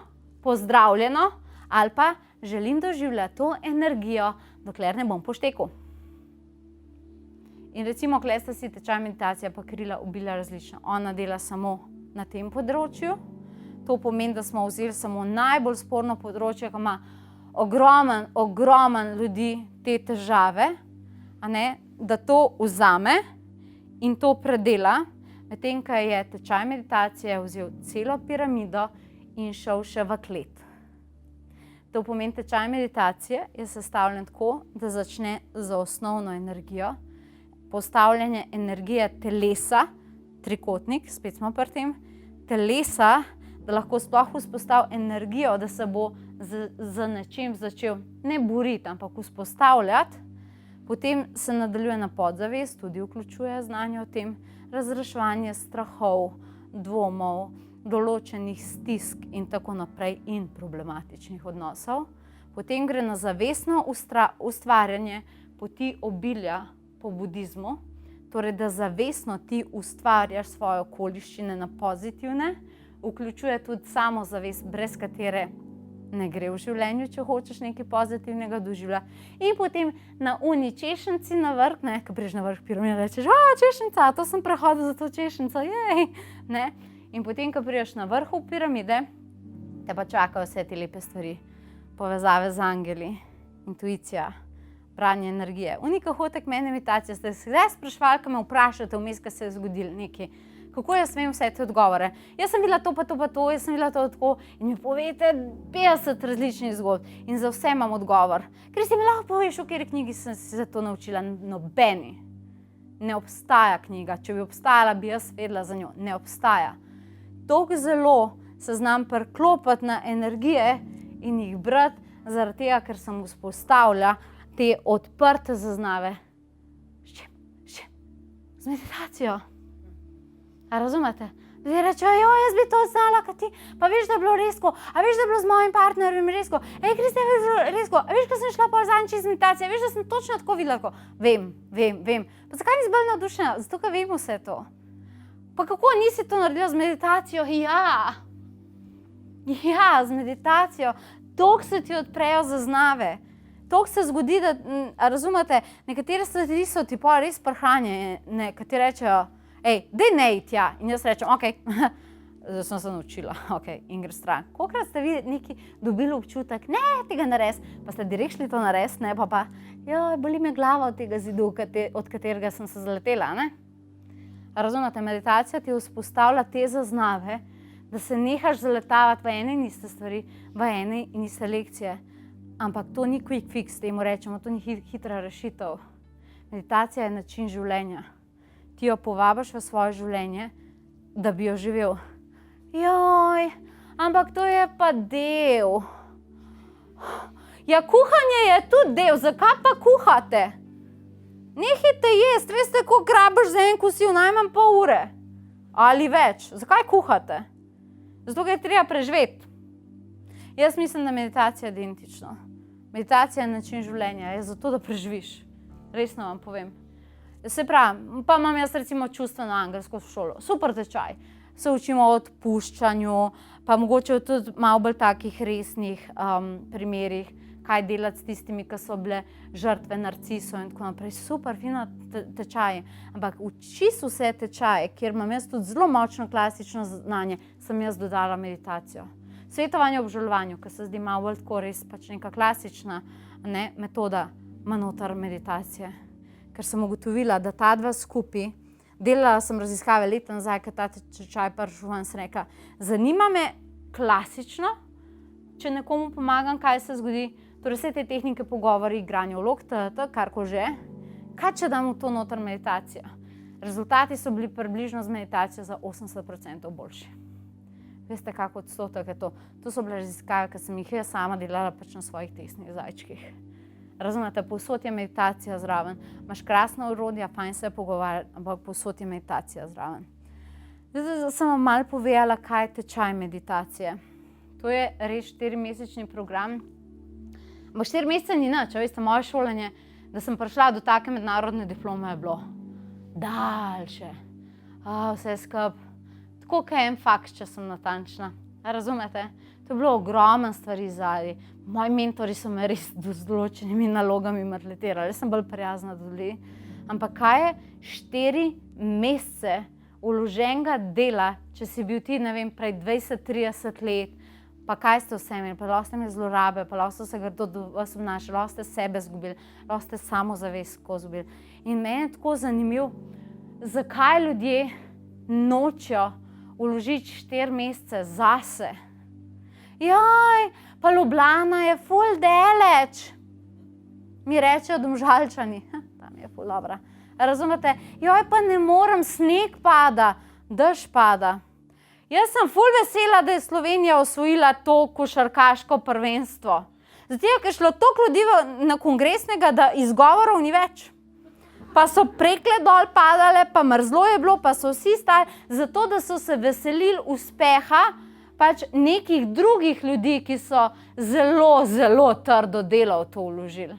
pozdravljeno, ali pa želim doživljati to energijo, dokler ne bom poštekal. In recimo, kle sta si tečaj meditacija pa Krila ubila različno. Ona dela samo na tem področju. To pomeni, da smo vzeli samo najbolj sporno področje, ki ima ogromen ljudi te težave, a ne, da to vzame in to predela, medtem ko je tečaj meditacije vzel celo piramido in šel še v klet. To pomeni, tečaj meditacije je sestavljen tako, da začne z osnovno energijo, postavljanje energije telesa, trikotnik, spet smo pri tem, telesa, da lahko sploh vzpostavi energijo, da se bo z nečim začel ne boriti, ampak vzpostavljati. Potem se nadaljuje na podzavest, tudi vključuje znanje o tem, razreševanje strahov, dvomov, določenih stisk in tako naprej in problematičnih odnosov. Potem gre na zavestno ustvarjanje poti obilja po budizmu, torej da zavestno ti ustvarjaš svoje okoliščine na pozitivne, vključuje tudi samozavest, brez katere ne gre v življenju, če hočeš nekaj pozitivnega doživljati. In potem na uni češenci na vrh, ne, ko prideš na vrh piramide, rečeš, češenca, to sem prehodil za to češenco, jej, ne. In potem, ko prideš na vrhu piramide, te pa čakajo vse te lepe stvari, povezave z angeli, intuicija, branje energije. Unika hotek mene meditacije, ste se zdaj sprašvali, ko me vprašate vmes, ko se je zgodilo nekaj, kako jaz smem vse te odgovore. Jaz sem bila to pa to pa to, jaz sem bila to tako in mi povete 50 različnih zgodb in za vse imam odgovor. Ker si mi lahko poveš, v kateri knjigi sem se za to naučila, nobeni. Ne obstaja knjiga, če bi obstajala, bi jaz vedela za njo, ne obstaja. Toliko zelo se znam priklopiti na energije in jih brati, zaradi tega, ker sem vzpostavila te odprte zaznave. S čim? Z meditacijo. A razumete? Zdaj rečejo, jaz bi to znala, kaj ti, pa veš, da je bilo resko, a veš, da je bilo z mojim partnerjem resko, Kristja, veš, da je resko, a veš, ko sem šla pol zadnjič iz meditacije, veš, da sem točno tako videla, tako, vem. Pa zakaj nisi bolj navdušena? Zato, ker vem vse to. Pa kako nisi to naredila z meditacijo? Ja, z meditacijo. Toliko se ti odprejo zaznave. Toliko se zgodi, da, razumete, nekatere stvari so ti pol res prhranje, nekateri rečejo, daj ne iti tja. In jaz rečem, zdaj sem se naučila, in gre stran. Kolikrat ste vi neki dobili občutek, ne, tega narediti, pa ste direkt šli to narediti, ne, pa, boli me glava od tega zidu, od katerega sem se zaletela, ne? Razumete, meditacija ti vzpostavlja te zaznave, da se nehaš zaletavati v ene in iste stvari, v ene in iste lekcije. Ampak to ni quick fix, temu rečemo, to ni hitra rešitev. Meditacija je način življenja. Ti jo povabiš v svoje življenje, da bi jo živel. Joj, ampak to je pa del. Ja, kuhanje je tudi del, zakaj pa kuhate? Nehajte jesti, veste, koliko rabiš za en kosil, najmanj pol ure. Ali več. Zakaj kuhate? Zato, ker je treba preživeti. Jaz mislim, da meditacija je identično. Meditacija je način življenja, je zato, da preživiš. Resno vam povem. Se pravi, pa imam jaz recimo čustveno angelsko šolo. Super tečaj. Se učimo o odpuščanju, pa mogoče tudi malo bolj takih resnih primerih, kaj delati s tistimi, ki so bile žrtve narcisov in tako naprej. Super, fino tečaje. Ampak v čisto vse tečaje, kjer imam jaz tudi zelo močno klasično znanje, sem jaz dodala meditacijo. Svetovanje o obžalovanju, ki se zdi malo bolj tako res pač neka klasična metoda, ima noter meditacije. Ker sem ugotovila, da ta dva skupaj, delala sem raziskave leta nazaj, ker ta tečaj prišel ven, sem rekla, zanima me klasično, če nekomu pomagam, kaj se zgodi, torej vse te tehnike pogovori, igranje vlog, karkoli že, kaj če dam v to noter meditacijo? Rezultati so bili približno z meditacijo za 80% boljši. Veste, kako odstotek je to? To so bile raziskave, ki sem jih jaz sama delala pač na svojih testnih zajčkih. Razumete, povsod je meditacija zraven. Imaš krasna orodja, fajn se je pogovarjati, ampak povsod je meditacija zraven. Zdaj sem vam malo povedala, kaj je tečaj meditacije. To je res 4-mesečni program. Ampak 4 mesece ni nič, veste, moje šolanje, da sem prišla do take mednarodne diplome, je bilo daljše. Vse skup. Tako kot en faks, če sem natančna. Razumete? To je bilo ogromno stvari zadaj. Moji mentori so me res z določenimi nalogami maltretirali. Jaz sem bolj prijazna do ljudi. Ampak kaj je 4 mesece vloženega dela, če si bil ti, ne vem, prej 20-30 let, pa kaj ste vse imeli, pa lahko ste imeli zlorabe, pa lahko ste se grdo do vas obnašali, lahko ste sebe zgubili, lahko ste samozavest izgubili. In meni je tako zanimivo, zakaj ljudje nočejo vložiti 4 mesece zase. Jaj, pa Ljubljana je ful daleč. Mi rečejo Domžalčani, tam je ful dobra. Razumete? Joj, pa ne morem, sneg pada, dež pada. Jaz sem ful vesela, da je Slovenija osvojila to košarkaško prvenstvo. Zato, ker je šlo toliko ljudi na kongresnega, da izgovorov ni več. Pa so prekle dol padale, pa mrzlo je bilo, pa so vsi stali, zato da so se veselili uspeha pač nekih drugih ljudi, ki so zelo, zelo trdo delo v to vložili.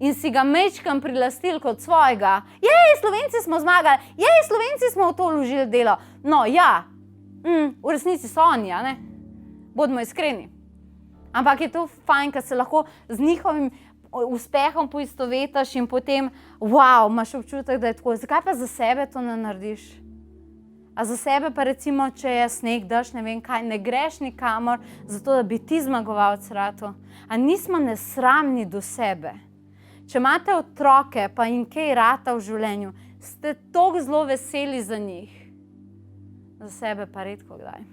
In si ga mečkam prilastili kot svojega. Jej, Slovenci smo zmagali, jej, Slovenci smo v to vložili delo. No, ja, v resnici so oni, ne? Bodimo iskreni. Ampak je to fajn, ker se lahko z njihovim uspehom poistovetiš in potem, wow, imaš občutek, da je tako. Zakaj pa za sebe to ne narediš? A za sebe pa recimo, če je sneg, dež, ne vem kaj, ne greš nikamor, zato da bi ti zmagovalec ratal. A nismo nesramni do sebe. Če imate otroke, pa jim kaj rata v življenju, ste toliko zelo veseli za njih. Za sebe pa redko kdaj.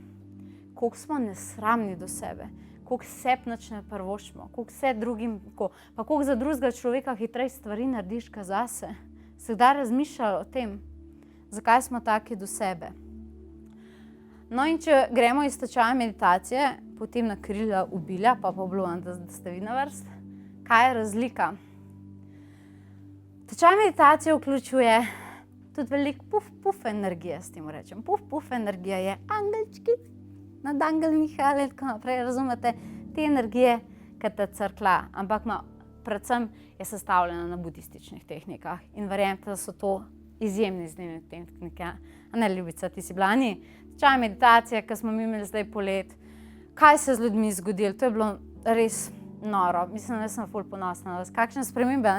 Koliko smo nesramni do sebe. Koliko sebi nič ne privoščimo, koliko vse drugim, pa koliko za drugega človeka hitreje stvari narediš, kaj zase. Se kdaj razmišljali o tem, zakaj smo taki do sebe. No in če gremo iz tečaja meditacije, potem na krila obilja, pa obljubim, da ste vi na vrst, kaj je razlika? Tečaj meditacije vključuje tudi veliko puf energije, s tem rečem. Puf energija je angelčki, nad angel Mihajl, tako naprej, razumete, te energije, ki te crkla, ampak predvsem je sestavljena na budističnih tehnikah in verjemite, da so to izjemne tehnike. A ne, Ljubica, ti si bila ni? Tečaj meditacije, ki smo mi imeli zdaj polet, kaj se z ljudmi zgodilo, to je bilo res noro. Mislim, da sem ful ponosna na vas. Kakšne spremembe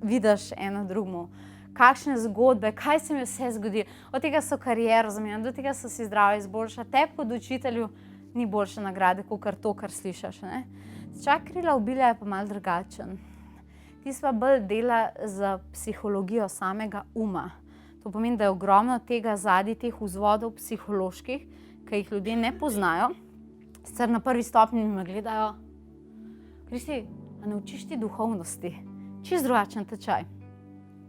vidiš eno drugemu, kakšne zgodbe, kaj se mi vse zgodilo. Od tega so kariero zamenjali, do tega so si zdravje izboljšali. Tebi kot učitelju ni boljše nagrade, kot to, kar slišiš. Tečaj krila obilja je pa malo drugačen. Ti sva bolj dela z psihologijo samega uma. To pomeni, da je ogromno tega zadnjih teh vzvodov psiholoških, ki jih ljudje ne poznajo. Sicer na prvi stopnji me gledajo, Kristi, a ne učiš ti duhovnosti? Čisto drugačen tečaj.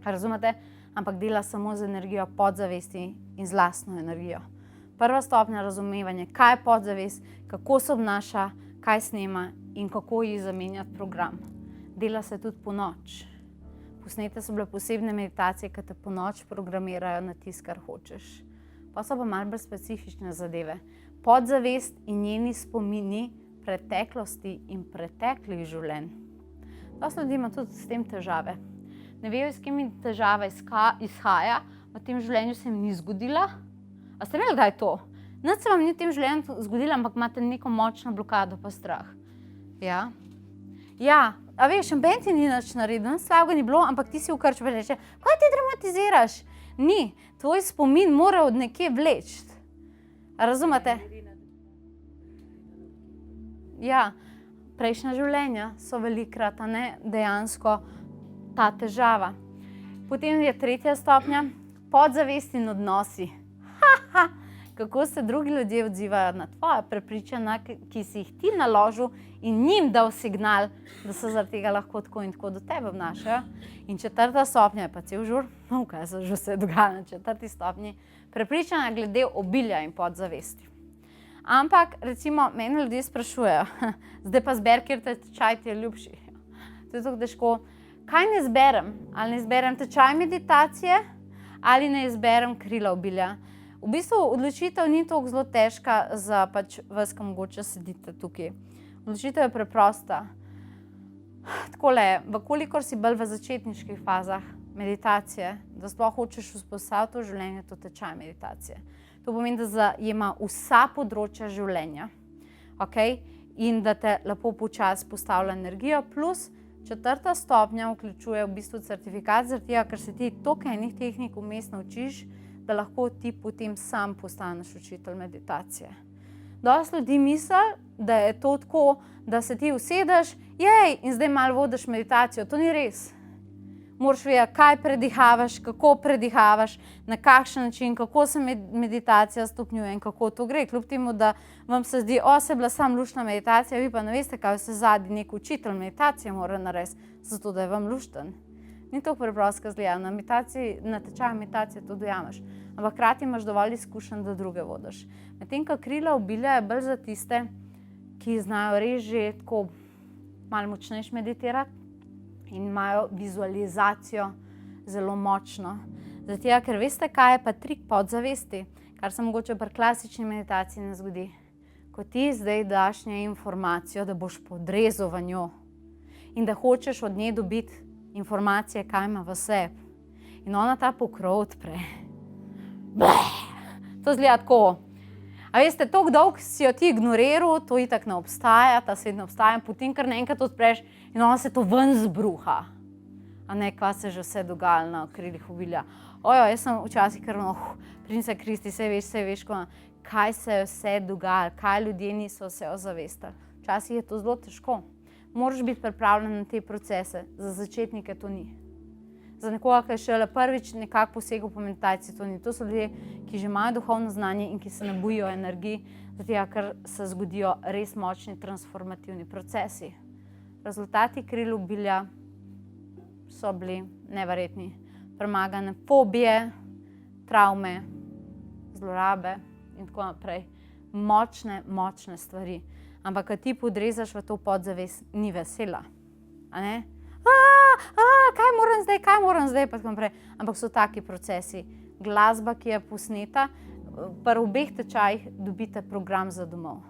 Razumete? Ampak dela samo z energijo podzavesti in z lastno energijo. Prva stopnja razumevanja, kaj je podzavest, kako se obnaša, kaj snema in kako ji zamenjati program. Dela se tudi po noč. Posnete so bile posebne meditacije, ki te po noč programirajo na tisto, kar hočeš. Pa so pa malo bolj specifične zadeve. Podzavest in njeni spomini preteklosti in preteklih življenj. Dosti ljudi ima tudi s tem težave. Ne vejo, s kemi težava izhaja, v tem življenju se jim ni zgodila. A ste imeli kdaj to? Nič se vam ni v tem življenju zgodilo, ampak imate neko močno blokado pa strah. Ja. Ja, a veš, noben ti ni nič naredil, nič slabega ni bilo, ampak ti si v krču pa reče, kaj ti dramatiziraš? Ni, tvoj spomin mora od nekje vleči. Razumete? Ja, prejšnja življenja so velikrat, a ne, dejansko ta težava. Potem je tretja stopnja, podzavest in odnosi. Kako se drugi ljudje odzivajo na tvoja prepričanja, ki si jih ti naložil in njim dal signal, da se zaradi tega lahko tako in tako do tebe obnašajo. In četrta stopnja je pa cel žur, kaj se že vse dogaja na četrti stopnji, prepričanja glede obilja in podzavesti. Ampak, recimo, meni ljudje sprašujejo, zdaj pa zber, kjer tečaj ti je ljubši. To je tako težko. Kaj ne izberem? Ali ne izberem tečaj meditacije ali ne izberem krila obilja? V bistvu odločitev ni tako zelo težka za pač vas, ki mogoče sedite tukaj. Odločitev je preprosta. Takole, vkolikor si bolj v začetniških fazah meditacije, da sploh hočeš vzpostaviti to življenje, to tečaj meditacije. To pomeni, da zajema vsa področja življenja, okay? In da te lepo počasi postavlja energijo, plus četrta stopnja vključuje v bistvu certifikat, zaradi tega, ker se ti toliko enih tehnik vmes naučiš, da lahko ti potem sam postaneš učitelj meditacije. Dosti ljudi misli, da je to tako, da se ti usedeš, jej, in zdaj malo vodiš meditacijo. To ni res. Moraš vedeti, kaj predihavaš, kako predihavaš, na kakšen način, kako se meditacija stopnjuje in kako to gre. Kljub temu, da vam se zdi, se je bila samo luštna meditacija, vi pa ne veste, kaj se zadnji nek učitelj meditacije mora narediti, zato da je vam lušten. Ni to preprosto, kaj zgleda. Na tečaju meditacije to dojameš. Ampak hkrati imaš dovolj izkušenj, da druge vodiš. Medtem, ko krila obilja je bolj za tiste, ki znajo res že tako malo močnejš meditirati in imajo vizualizacijo zelo močno. Zato, ker veste, kaj je pa trik podzavesti, kar se mogoče pri klasični meditaciji ne zgodi. Ko ti zdaj daš njej informacijo, da boš podrezal v njo in da hočeš od nje dobiti informacije, kaj ima v sebi. In ona ta pokrov odpre. To zgleda tako. A veste, toliko dolgo si jo ti ignoriral, to itak ne obstaja, ta svet ne obstaja, potem kar naenkrat odpreš in ona se to ven zbruha. A ne, kva se že vse dogajalo na krilih obilja. Jaz sem včasih kar prince Kristi, saj veš, kaj se je vse dogajalo, kaj ljudje niso vse ozavestili. Včasih je to zelo težko. Moraš biti pripravljen na te procese, za začetnike to ni. Za nekoga, ki je šele prvič nekako posegel po meditaciji, to ni. To so ljudje, ki že imajo duhovno znanje in ki se ne bojijo energij, zato ker se zgodijo res močni transformativni procesi. Rezultati kril obilja so bili neverjetni. Premagane fobije, travme, zlorabe in tako naprej. Močne stvari. Ampak, ko ti podrezaš v to podzavest, ni vesela. A ne? Kaj moram zdaj, pa tako naprej. Ampak so taki procesi. Glasba, ki je posneta, pri obeh tečajih dobite program za domov.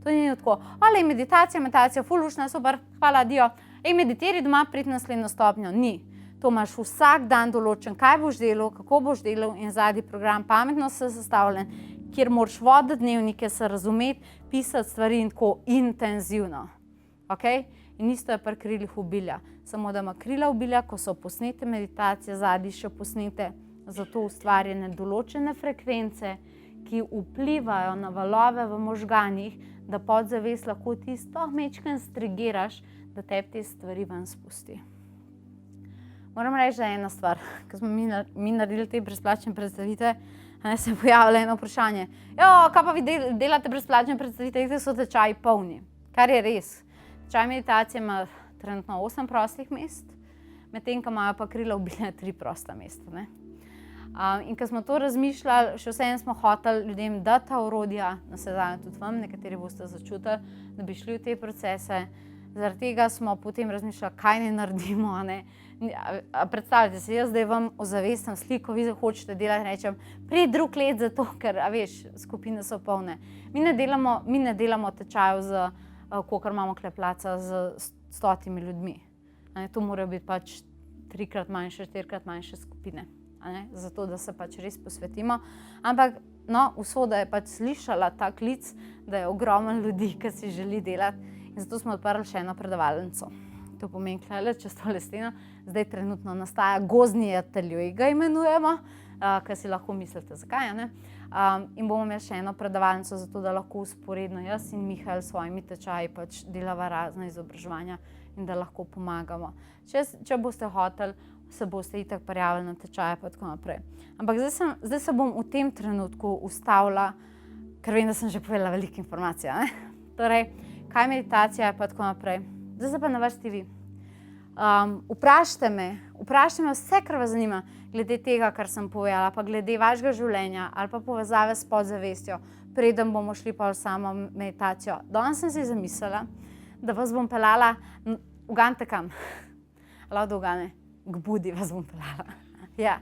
To ni tako, meditacija, ful luštna, super, hvala, adijo. Meditiri doma, pridi na naslednjo stopnjo. Ni. To imaš vsak dan določen, kaj boš delal, kako boš delal in zadnji program pametno se sestavljen, kjer moraš voditi dnevnike, se razumeti, pisati stvari in tako intenzivno. Okay? In isto je pri krilih obilja. Samo da ima krila obilja, ko so posnete meditacije, zadnji še posnete, zato ustvarjene določene frekvence, ki vplivajo na valove v možganih, da podzavest lahko ti sploh majčkeno strigiraš, da tebi te stvari ven spusti. Moram reči, da je ena stvar, ko smo mi naredili te brezplačne predstavitve, se je pojavilo eno vprašanje. Kaj pa vi delate brezplačne predstavitve, da so tečaji polni? Kar je res. Tečaj meditacije ima trenutno 8 prostih mest, medtem ko imajo pa krila obile 3 prosta mesta. Ne? In ko smo to razmišljali, še vseeno smo hoteli ljudem dati ta orodja, navsezadnje tudi vam, nekateri boste začutili, da bi šli v te procese. Zaradi tega smo potem razmišljali, kaj ne naredimo. Ne? Predstavljajte se, jaz zdaj vam ozavestim sliko, vi hočete delati, rečem, prej drug let zato, ker, veš, skupine so polne. Mi ne delamo tečajev z, kolikor imamo kleplaca, z 100 ljudmi. To morajo biti pač 3-krat manjše, 4-krat manjše skupine. Zato, da se pač res posvetimo. Ampak, usoda je pač slišala ta klic, da je ogromno ljudi, ki si želi delati. In zato smo odprli še eno predavalnico. To pomeni, klele, čez to lesteno, zdaj trenutno nastaja gozdni atelje, ga imenujemo, ker si lahko mislite, zakaj, ne? In bomo imeli še eno predavalnico, zato da lahko usporedno jaz in Mihael s svojimi tečaji pač delava razna izobraževanja in da lahko pomagamo. Če boste hoteli, se boste itak prijavili na tečaje pa tako naprej. Ampak zdaj se bom v tem trenutku ustavila, ker vem, da sem že povedala veliko informacij, ne? Torej, kaj je meditacija pa tako naprej. Zdaj se pa na vrsti vi. Vprašajte me vse, kar vas zanima, glede tega, kar sem povedala, pa glede vašega življenja ali pa povezave s podzavestjo, preden bomo šli pa v samo meditacijo. Danes sem si zamislila, da vas bom peljala, ugante kam? Lahko ugane. K Budi vas bom peljala. Ja.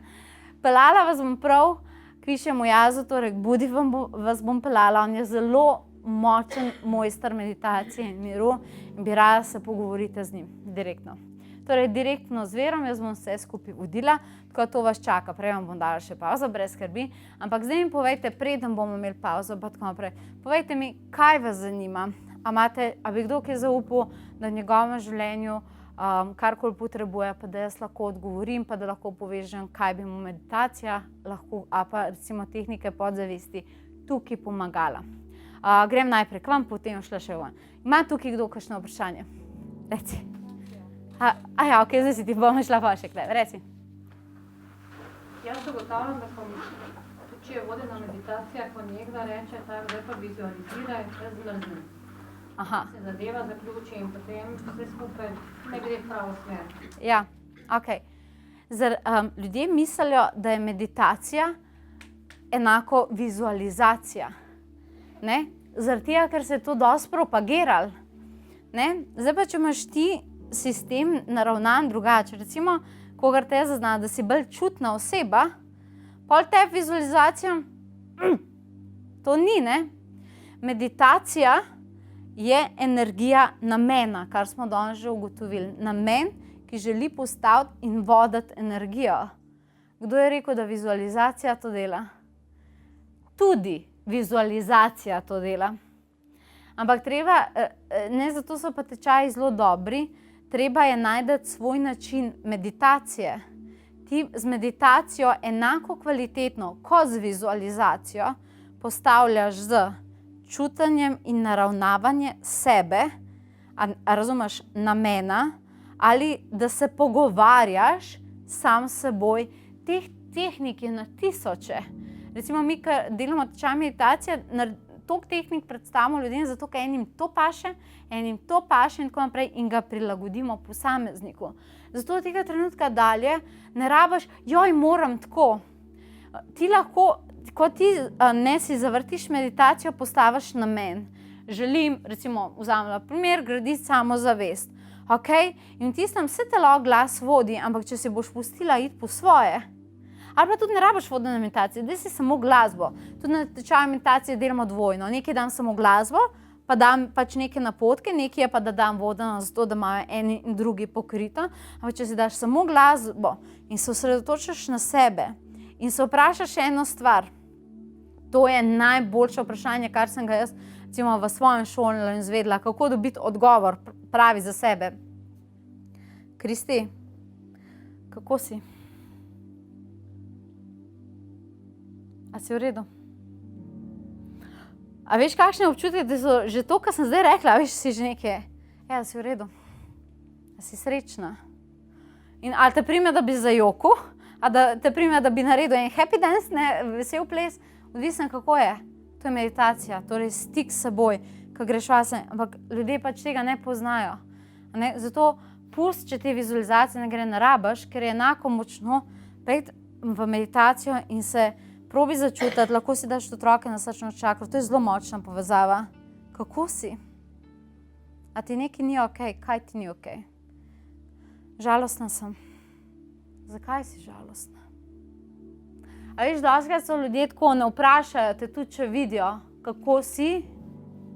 Peljala vas bom prav k višjemu jazu, torej k Budi vas bom peljala. On je zelo močen mojster meditacije in miru in bi rada se pogovorite z njim direktno. Torej, direktno z verom, jaz bom vse skupaj vodila, tako to vas čaka. Prej vam bom dala še pauzo, brez skrbi. Ampak zdaj mi povejte, preden bomo imeli pauzo, pa tako naprej. Povejte mi, kaj vas zanima. A bi kdo kaj zaupal, da v njegovem življenju karkoli potrebuje, pa da jaz lahko odgovorim, pa da lahko povežem, kaj bi mu meditacija lahko, a pa recimo tehnike podzavesti tukaj pomagala. Grem najprej k vam, potem šla še van. Ima tukaj kdo kakšno vprašanje? Reci. Ok, zdaj si ti bom šla pa še kdaj. Reci. Jaz ugotavljam, da tudi če je vodena meditacija, ko nekdo reče, zdaj pa vizualiziraj, jaz zmrznem. Se zadeva zaključi in potem vse skupaj ne gre v pravo smer. Ja, ok. Ljudje mislijo, da je meditacija enako vizualizacija. Zaradi tega, ker se je to dosti propagiralo. Zdaj pa, če imaš ti sistem naravnan drugače, recimo, kogar te zazna, da si bolj čutna oseba, pol te vizualizacija, to ni, ne? Meditacija je energija namena, kar smo danes že ugotovili. Namen, ki želi postaviti in voditi energijo. Kdo je rekel, da vizualizacija to dela? Tudi vizualizacija to dela. Ampak treba, zato so pa tečaji zelo dobri, treba je najti svoj način meditacije. Ti z meditacijo enako kvalitetno kot z vizualizacijo postavljaš z čutenjem in naravnavanje sebe, razumeš, namena, ali da se pogovarjaš sam s seboj. Teh tehnik je na tisoče. Recimo mi, ki delamo tečaj meditacije, toliko tehnik predstavimo ljudem, zato ker enim to paše in tako naprej in ga prilagodimo posamezniku. Zato od tega trenutka dalje ne rabiš, moram tako. Ti lahko, ko ti si zavrtiš meditacijo, postaviš namen. Želim, recimo, vzamem primer, graditi samozavest. In tistem se telo glas vodi, ampak če si boš pustila iti po svoje, ali pa tudi ne rabiš vodene meditacije, daj si samo glasbo. Tudi na tečaju meditacije delamo dvojno. Nekaj dam samo glasbo, pa dam pač neke napotke, nekaj je pa, da dam vodeno, zato da imajo eni in drugi pokrito. Ampak če si daš samo glasbo in se osredotočiš na sebe in se vprašaš eno stvar, to je najboljše vprašanje, kar sem ga jaz recimo v svojem šolanju izvedela, kako dobiti odgovor pravi za sebe. Kristi, kako si? A si v redu? A veš, kakšne občutke, da so že to, kar sem zdaj rekla, veš, si že nekaj, da si v redu? A si srečna? In ali te prime, da bi zajokal, a da te prime, da bi naredil en happy dance, vesel ples, odvisno kako je. To je meditacija, torej stik s seboj, ko greš vase, ampak ljudje pač tega ne poznajo. Zato pust, če te vizualizacije ne gre na rabaš, ker je enako močno pejti v meditacijo in se probi začutiti, lahko si daš otroke na srčno čakro, to je zelo močna povezava. Kako si? A ti nekaj ni okej? Kaj ti ni okej? Žalostna sem. Zakaj si žalostna? A veš, dostikrat so ljudje tako, ne vprašajo te tudi, če vidijo, kako si,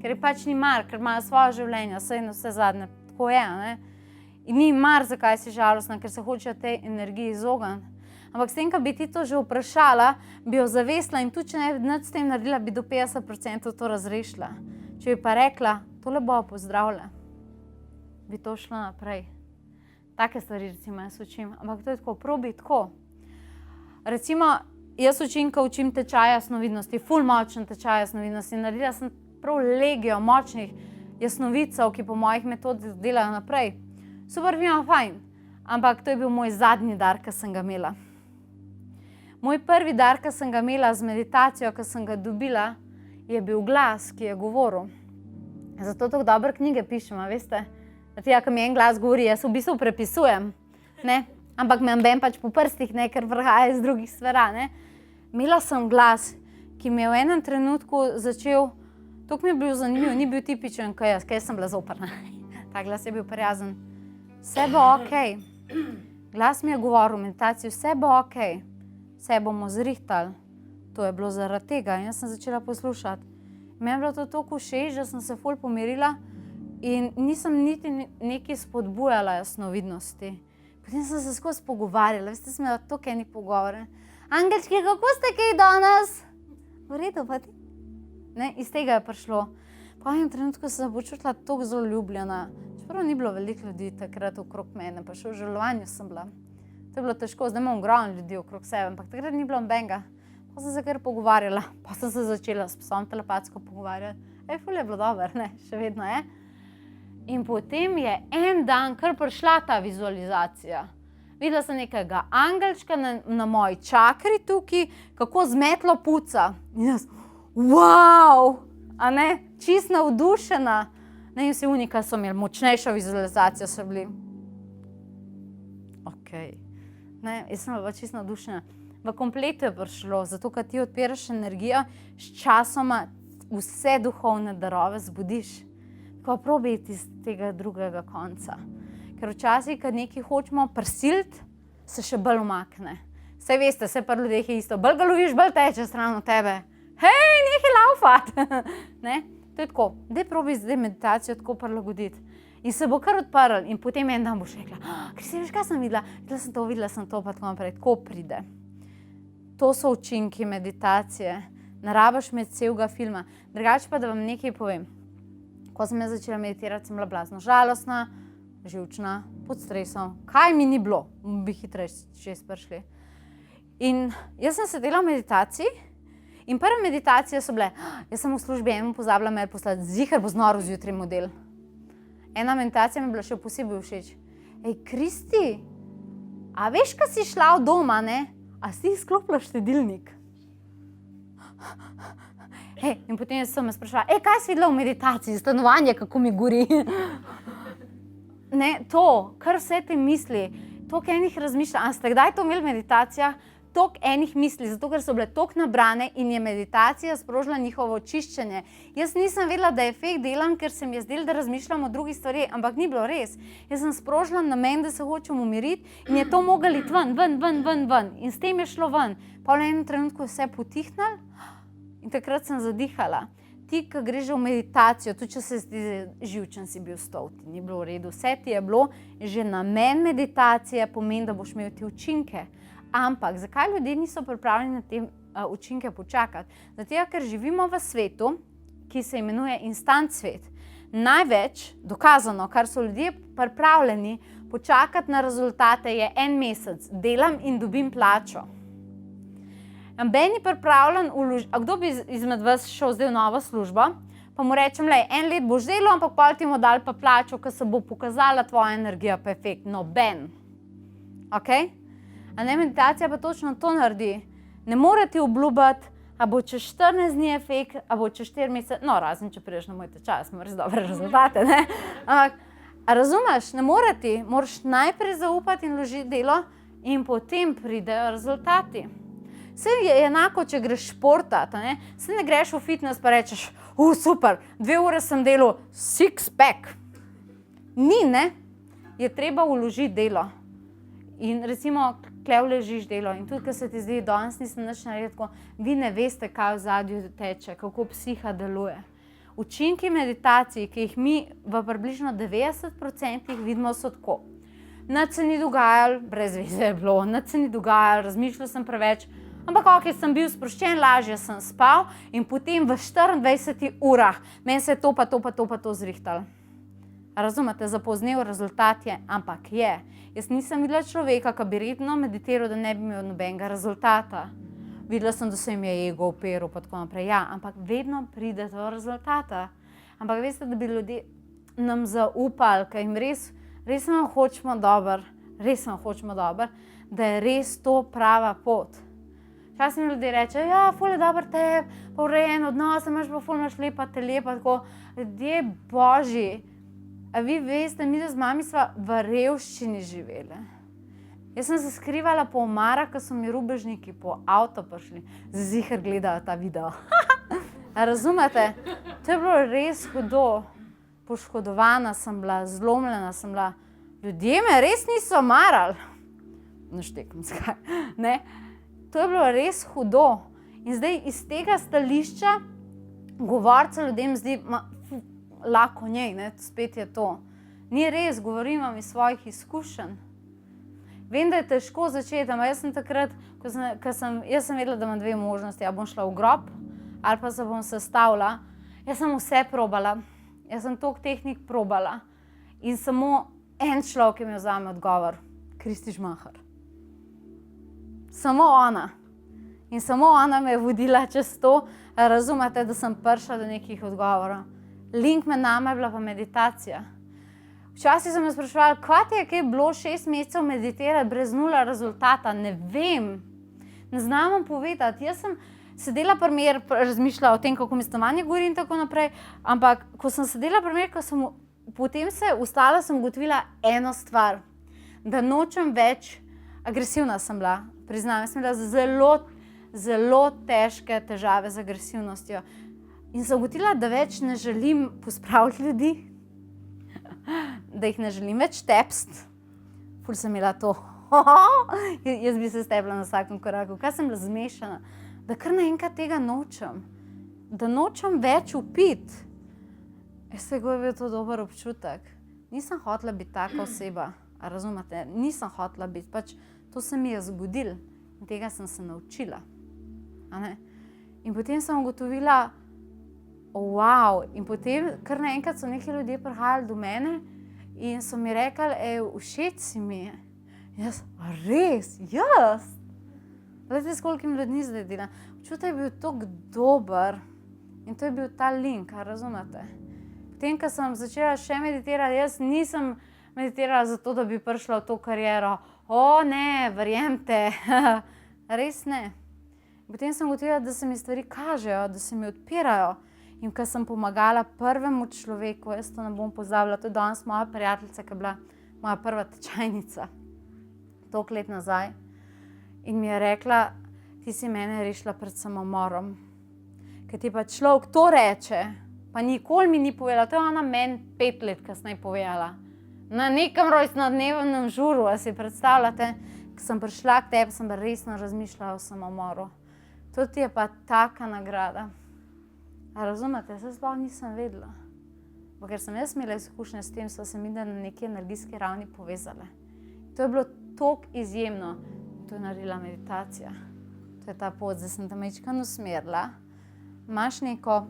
ker je pač ni mar, ker imajo svoje življenje, vse zadnje, tako je, ne? In ni mar, zakaj si žalostna, ker se hočejo tej energiji izogniti. Ampak s tem, ko bi ti to že vprašala, bi jo zavestila in tudi, če ne bi nič s tem naredila, bi do 50% to razrešila. Če bi pa rekla, tole bo pozdravila, bi to šlo naprej. Take stvari, recimo, jaz učim, ampak to je tako, probi tako. Recimo, jaz učim, ko učim tečaj jasnovidnosti, ful močen tečaj jasnovidnosti. Naredila sem prav legijo močnih jasnovidcev, ki po mojih metodih delajo naprej. Super, vima, fajn, ampak to je bil moj zadnji dar, ki sem ga imela. Moj prvi dar, ki sem ga imela z meditacijo, ki sem ga dobila, je bil glas, ki je govoril. Zato tako dobre knjige pišem, veste? Tega, ko mi en glas govori, jaz v bistvu prepisujem, ne? Ampak me ambem pač po prstih, ne? Ker vrhaja iz drugih sfera, ne? Imela sem glas, ki mi je v enem trenutku začel, to mi je bil zanimiv, ni bil tipičen, kaj jaz sem bila zoprna. Ta glas je bil prijazen. Vse bo okej. Glas mi je govoril v meditaciji, vse bo okej. Vse bomo zrihtali. To je bilo zaradi tega in jaz sem začela poslušati. Meni je bilo to toliko všeč, da sem se ful pomirila in nisem niti nekaj spodbujala jasnovidnosti. Potem sem se skozi pogovarjala, veste, sem imela toliko enih pogovorov. Angelčki, kako ste kaj danes? V redu, pa ti? Ne, iz tega je prišlo. Po enem trenutku sem se počutila toliko zelo ljubljena. Čeprav ni bilo veliko ljudi takrat okrog mene, pa še v žalovanju sem bila. To je bilo težko, zdaj imam ogromno ljudi okrog sebe, ampak takrat ni bilo nobenega. Pa sem se kar pogovarjala, pa sem se začela s psom telepatsko pogovarjati. Ful je bilo dobro, ne, še vedno je. In potem je en dan kar prišla ta vizualizacija. Videla sem nekega angelčka na moji čakri tukaj, kako z metlo puca. In jaz, wow, a ne, čist navdušena. Ne, in vsi unika so imeli močnejšo vizualizacijo, so bili. Okej. Ne, jaz sem bila čist navdušena. V kompletu je prišlo, zato, ker ti odpiraš energijo, s časoma vse duhovne darove zbudiš. Ko probiti iz tega drugega konca. Ker včasih, kad nekaj hočemo prisiliti, se še bolj umakne. Saj veste, vse pri ljudeh je isto. Bolj ga loviš, bolj teče stran od tebe. Hej, nehaj laufati! Ne? To je tako. Daj probi zdaj meditacijo tako prilagoditi. In se bo kar odprl. In potem en dan boš rekla, Kristine, veš, kaj sem videla? Videla sem to, pa tako naprej. Tako pride. To so učinki meditacije. Ne rabiš med celega filma. Drugače pa, da vam nekaj povem. Ko sem jaz začela meditirati, sem bila blazno žalostna, živčna, pod stresom. Kaj mi ni bilo? Bi hitreje čez prišli. In jaz sem sedela v meditaciji in prve meditacije so bile, jaz sem v službi enemu pozabila mail poslati, ziher bo znoro zjutraj model. Ena meditacija mi je bila še posebej všeč. Ej, Kristi, a veš, ko si šla od doma, ne? A si izklopila štedilnik? In potem sem me sprašala, kaj si videla v meditaciji, stanovanje, kako mi gori? Ne, to, kar vse te misli, toliko enih razmišljanj. A ste kdaj to imeli v meditacijah? Toliko enih misli, zato ker so bile toliko nabrane in je meditacija sprožila njihovo očiščenje. Jaz nisem vedela, da je fake delam, ker se mi je zdelo, da razmišljam o drugih stvari, ampak ni bilo res. Jaz sem sprožila namen, da se hočem umiriti in je to moglo iti ven. In s tem je šlo ven. Pa v enem trenutku je vse potihnilo in takrat sem zadihala. Ti, ko greš v meditacijo, tudi če se zdi živčen, si bil stol, ti ni bilo v redu. Vse ti je bilo, že namen meditacije pomeni, da boš imel ti učinke. Ampak, zakaj ljudje niso pripravljeni na te učinke počakati? Zato, ker živimo v svetu, ki se imenuje instant svet. Največ dokazano, kar so ljudje pripravljeni počakati na rezultate, je en mesec. Delam in dobim plačo. Ben je pripravljen a kdo bi izmed vas šel zdaj v novo službo, pa mu rečem, en let boš delal, ampak pol ti mu dal pa plačo, ko se bo pokazala tvoja energija pa efekt. Noben. Ok? A ne, meditacija pa točno to naredi. Ne more ti obljubiti, a bo čez 14 dni efekt, a bo čez 4 mesece, no razen, če prideš na moj tečaj, smo res dobre rezultate, ne? A razumeš, ne more ti, moraš najprej zaupati in vložiti delo in potem pridejo rezultati. Vse je enako, če greš športati, ne? Se ne greš v fitness pa rečeš, super, 2 ure sem delal six pack. Ni, ne? Je treba vložiti delo. In recimo, tukaj vložiš delo in tudi, ko se ti zdi, danes nisem nič naredil, vi ne veste, kaj v zadju teče, kako psiha deluje. Učinki meditacij, ki jih mi v približno 90% vidimo, so tako. Nič se ni dogajalo, brez veze je bilo, nič se ni dogajalo, razmišljal sem preveč, ampak ok, sem bil sproščen, lažje sem spal in potem v 24 urah meni se je to pa to zrihtalo. Razumete, zapoznel rezultat je, ampak je. Jaz nisem videla človeka, ki bi redno meditiral, da ne bi imel nobenega rezultata. Videla sem, da se jim je ego operal pa tako naprej. Ja, ampak vedno pride do rezultata. Ampak veste, da bi ljudje nam zaupali, ker jim res nam hočemo dobro, da je res to prava pot. Včasih mi ljudje rečejo, ja, ful je dober tebi, pa urejen odnos, imaš lepa tele, pa tako. Ljudje božji, a vi veste, mi z mami sva v revščini živeli. Jaz sem se skrivala po omarah, ko so mi rubežniki po avto prišli. Ziher gledajo ta video. A razumete? To je bilo res hudo. Poškodovana sem bila, zlomljena sem bila. Ljudje me res niso marali. Naštekam skaj. Ne? To je bilo res hudo. In zdaj iz tega stališča govorca ljudem zdi lako njej, ne? Spet je to. Ni res, govorim vam iz svojih izkušenj. Vem, da je težko začeti, ampak jaz sem takrat, jaz sem vedela, da imam 2 možnosti. Ja bom šla v grob ali pa se bom sestavila. Jaz sem vse probala. Jaz sem toliko tehnik probala. In samo en človek je imel zame odgovor. Kristi Žmahar. Samo ona. In samo ona me je vodila čez to. Razumete, da sem prišla do nekih odgovorov. Link med nama je bila pa meditacija. Včasih sem me spraševala, kaj je bilo 6 mesecev meditirati brez 0 rezultata? Ne vem. Ne znam vam povedati. Jaz sem sedela primer, razmišljala o tem, kako mi stanovanje gori in tako naprej, ampak ko sem sedela primer, potem se ustala, sem ugotovila eno stvar, da nočem več, agresivna sem bila, priznam, jaz sem bila zelo težke težave z agresivnostjo. In sem ugotovila, da več ne želim pospraviti ljudi, da jih ne želim več tepsti. Ful sem imela to. Jaz bi se stepla na vsakem koraku. Kaj sem bila zmešana? Da kar naenkrat tega nočem. Da nočem več upiti. Kako je bil to dober občutek. Nisem hotela biti taka oseba. A razumete? Nisem hotela biti. Pač to se mi je zgodilo. In tega sem se naučila. In potem sem ugotovila, wow, in potem kar naenkrat so neki ljudje prihajali do mene in so mi rekli, všeč si mi je. Jaz, res, jaz? Gledajte, s kolikim ljudmi zdaj delam. Občutek je bil tako dober in to je bil ta link, razumete? Potem, ko sem začela še meditirati, jaz nisem meditirala zato, da bi prišla v to kariero. Ne, verjemte, res ne. Potem sem ugotovila, da se mi stvari kažejo, da se mi odpirajo. In ko sem pomagala prvemu človeku, jaz to ne bom pozabila, to je danes moja prijateljica, ki je bila moja prva tečajnica, toliko let nazaj. In mi je rekla, ti si mene rešila pred samomorom. Ker ti pa človek to reče, pa nikoli mi ni povedala, to je ona meni 5 let kasneje povedala. Na nekem rojstnodnevnem žuru, a si predstavljate, ko sem prišla k tebi, sem resno razmišljala o samomoru. To ti je pa taka nagrada. A razumete, jaz sploh nisem vedela. Ker sem jaz imela izkušnje s tem, so se mi na neki energijski ravni povezale. To je bilo toliko izjemno. To je naredila meditacija. To je ta pot, zdaj sem tam majčkeno usmerila. Imaš neko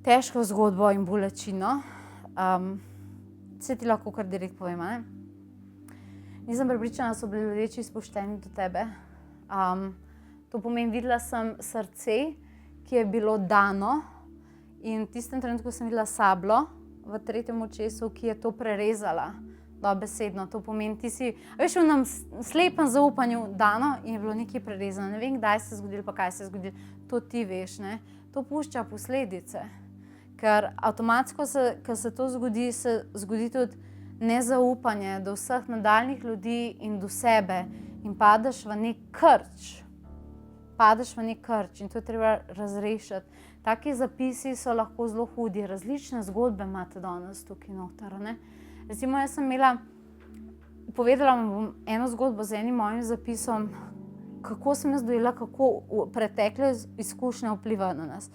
težko zgodbo in bolečino. Se ti lahko kar direkt povem, ne? Nisem prepričana, da so bili ljudje čisto pošteni do tebe. To pomeni, videla sem srce, ki je bilo dano in v tistem trenutku sem videla sablo v 3. očesu, ki je to prerezala dobesedno. To pomeni, ti si, veš, v nam slepem zaupanju dano in je bilo nekaj prerezano. Ne vem, kdaj se je zgodilo, pa kaj se je zgodilo. To ti veš, ne? To pušča posledice. ker avtomatsko, ko se to zgodi, se zgodi tudi nezaupanje do vseh nadaljnih ljudi in do sebe in padeš v nek krč. In to je treba razrešiti. Taki zapisi so lahko zelo hudi, različne zgodbe imate danes tukaj noter, ne? Recimo, jaz sem povedala vam bom eno zgodbo z enim mojim zapisom, kako sem jaz dojela, kako pretekle izkušnje vplivajo na nas.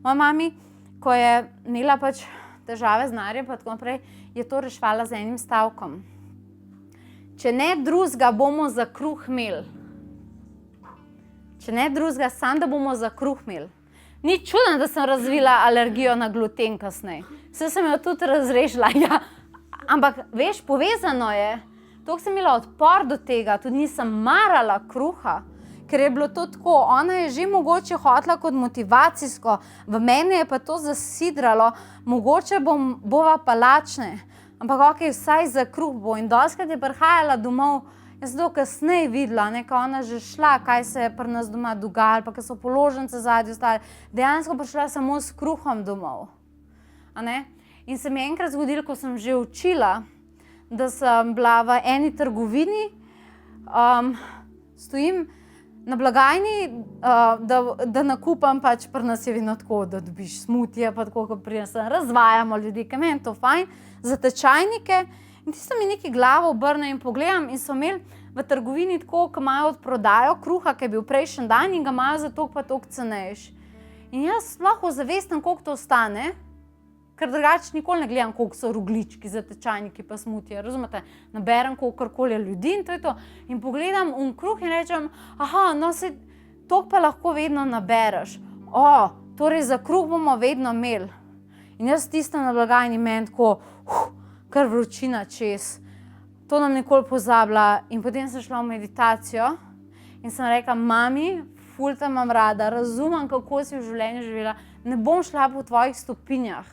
Moja mami, ko je imela pač težave z denarjem pa tako naprej, je to reševala z enim stavkom. Če ne drugega, bomo za kruh imeli. Če ne drugega, samo da bomo za kruh imeli. Ni čudno, da sem razvila alergijo na gluten kasneje. Saj sem jo tudi razrešila, ja. Ampak, veš, povezano je. Toliko sem imela odpor do tega, tudi nisem marala kruha, ker je bilo to tako, ona je že mogoče hotela kot motivacijsko, v meni je pa to zasidralo, mogoče bova pa lačne, ampak okej, vsaj za kruh bo. In dostikrat je prihajala domov, jaz sem to kasneje videla, ko ona že šla, kaj se je pri nas doma dogajalo, pa ko so položnice zadnji ostali, dejansko prišla samo s kruhom domov. A ne? In se mi je enkrat zgodilo, ko sem že učila, da sem bila v eni trgovini, stojim na blagajni, da nakupam, pač pri nas je vedno tako, da dobiš smutije, pa tako, ko prinesem, razvajamo ljudi, ker meni to fajn, za tečajnike. In tisto mi neki glavo obrne in pogledam in so imeli v trgovini tako, ko imajo odprodajo kruha, ki je bil prejšnji dan in ga imajo za toliko pa toliko cenejši. In jaz lahko zavestim, koliko to stane, ker drugače nikoli ne gledam, koliko so rogljički za tečajniki pa smutije, razumete? Naberem kolikor je ljudi in to je to. In pogledam kruh in rečem, aha, no se toliko pa lahko vedno nabereš. Torej za kruh bomo vedno imeli. In jaz tistem na blagajni meni tako, kar vročina čez. To nam nikoli pozabila. In potem sem šla v meditacijo in sem rekla, mami, ful te imam rada, razumem, kako si v življenju živela, ne bom šla po tvojih stopinjah.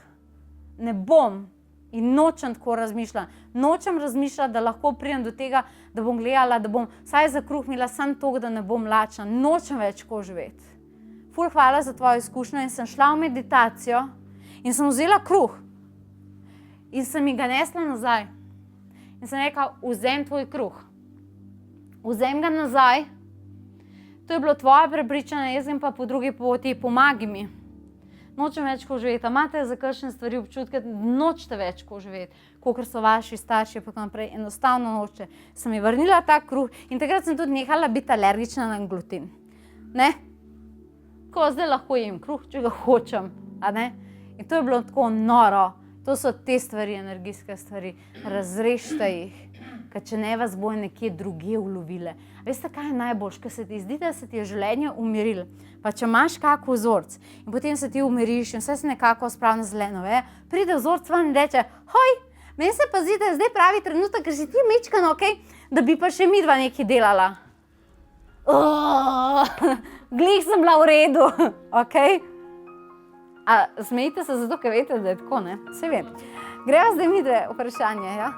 Ne bom in nočem tako razmišljati. Nočem razmišljati, da lahko pridem do tega, da bom gledala, da bom vsaj za kruh imela samo toliko, da ne bom lačna. Nočem več tako živeti. Ful hvala za tvojo izkušnjo in sem šla v meditacijo in sem vzela kruh in sem mi ga nesla nazaj. In sem rekla, vzem tvoj kruh. Vzem ga nazaj. To je bilo tvoje prepričanje, jaz grem pa po drugi poti, pomagi mi. Nočem več ko živeti. Imate za kakšne stvari občutke, nočete več ko živeti, kakor so vaši starši, pa naprej, enostavno nočete. Sem mi vrnila ta kruh in takrat sem tudi nehala biti alergična na gluten. Ne? Ko zdaj lahko jem kruh, če ga hočem, a ne? In to je bilo tako noro. To so te stvari, energijske stvari. Razrešite jih, ker če ne vas bo nekje drugje ulovile. Veste, kaj je najboljše, ker se ti zdi, da se ti je življenje umirilo. Pa če imaš kak vzorc in potem se ti umiriš in vse se nekako spravi na zeleno, pride vzorc ven in reče, hoj, meni se pa zdi, da je zdaj pravi trenutek, ker si ti mečkano, da bi pa še midva nekaj delala. Glih sem bila v redu, okej? A smejite se zato, ker veste, da je tako, ne? Saj vem. Greva zdaj midve vprašanje, ja?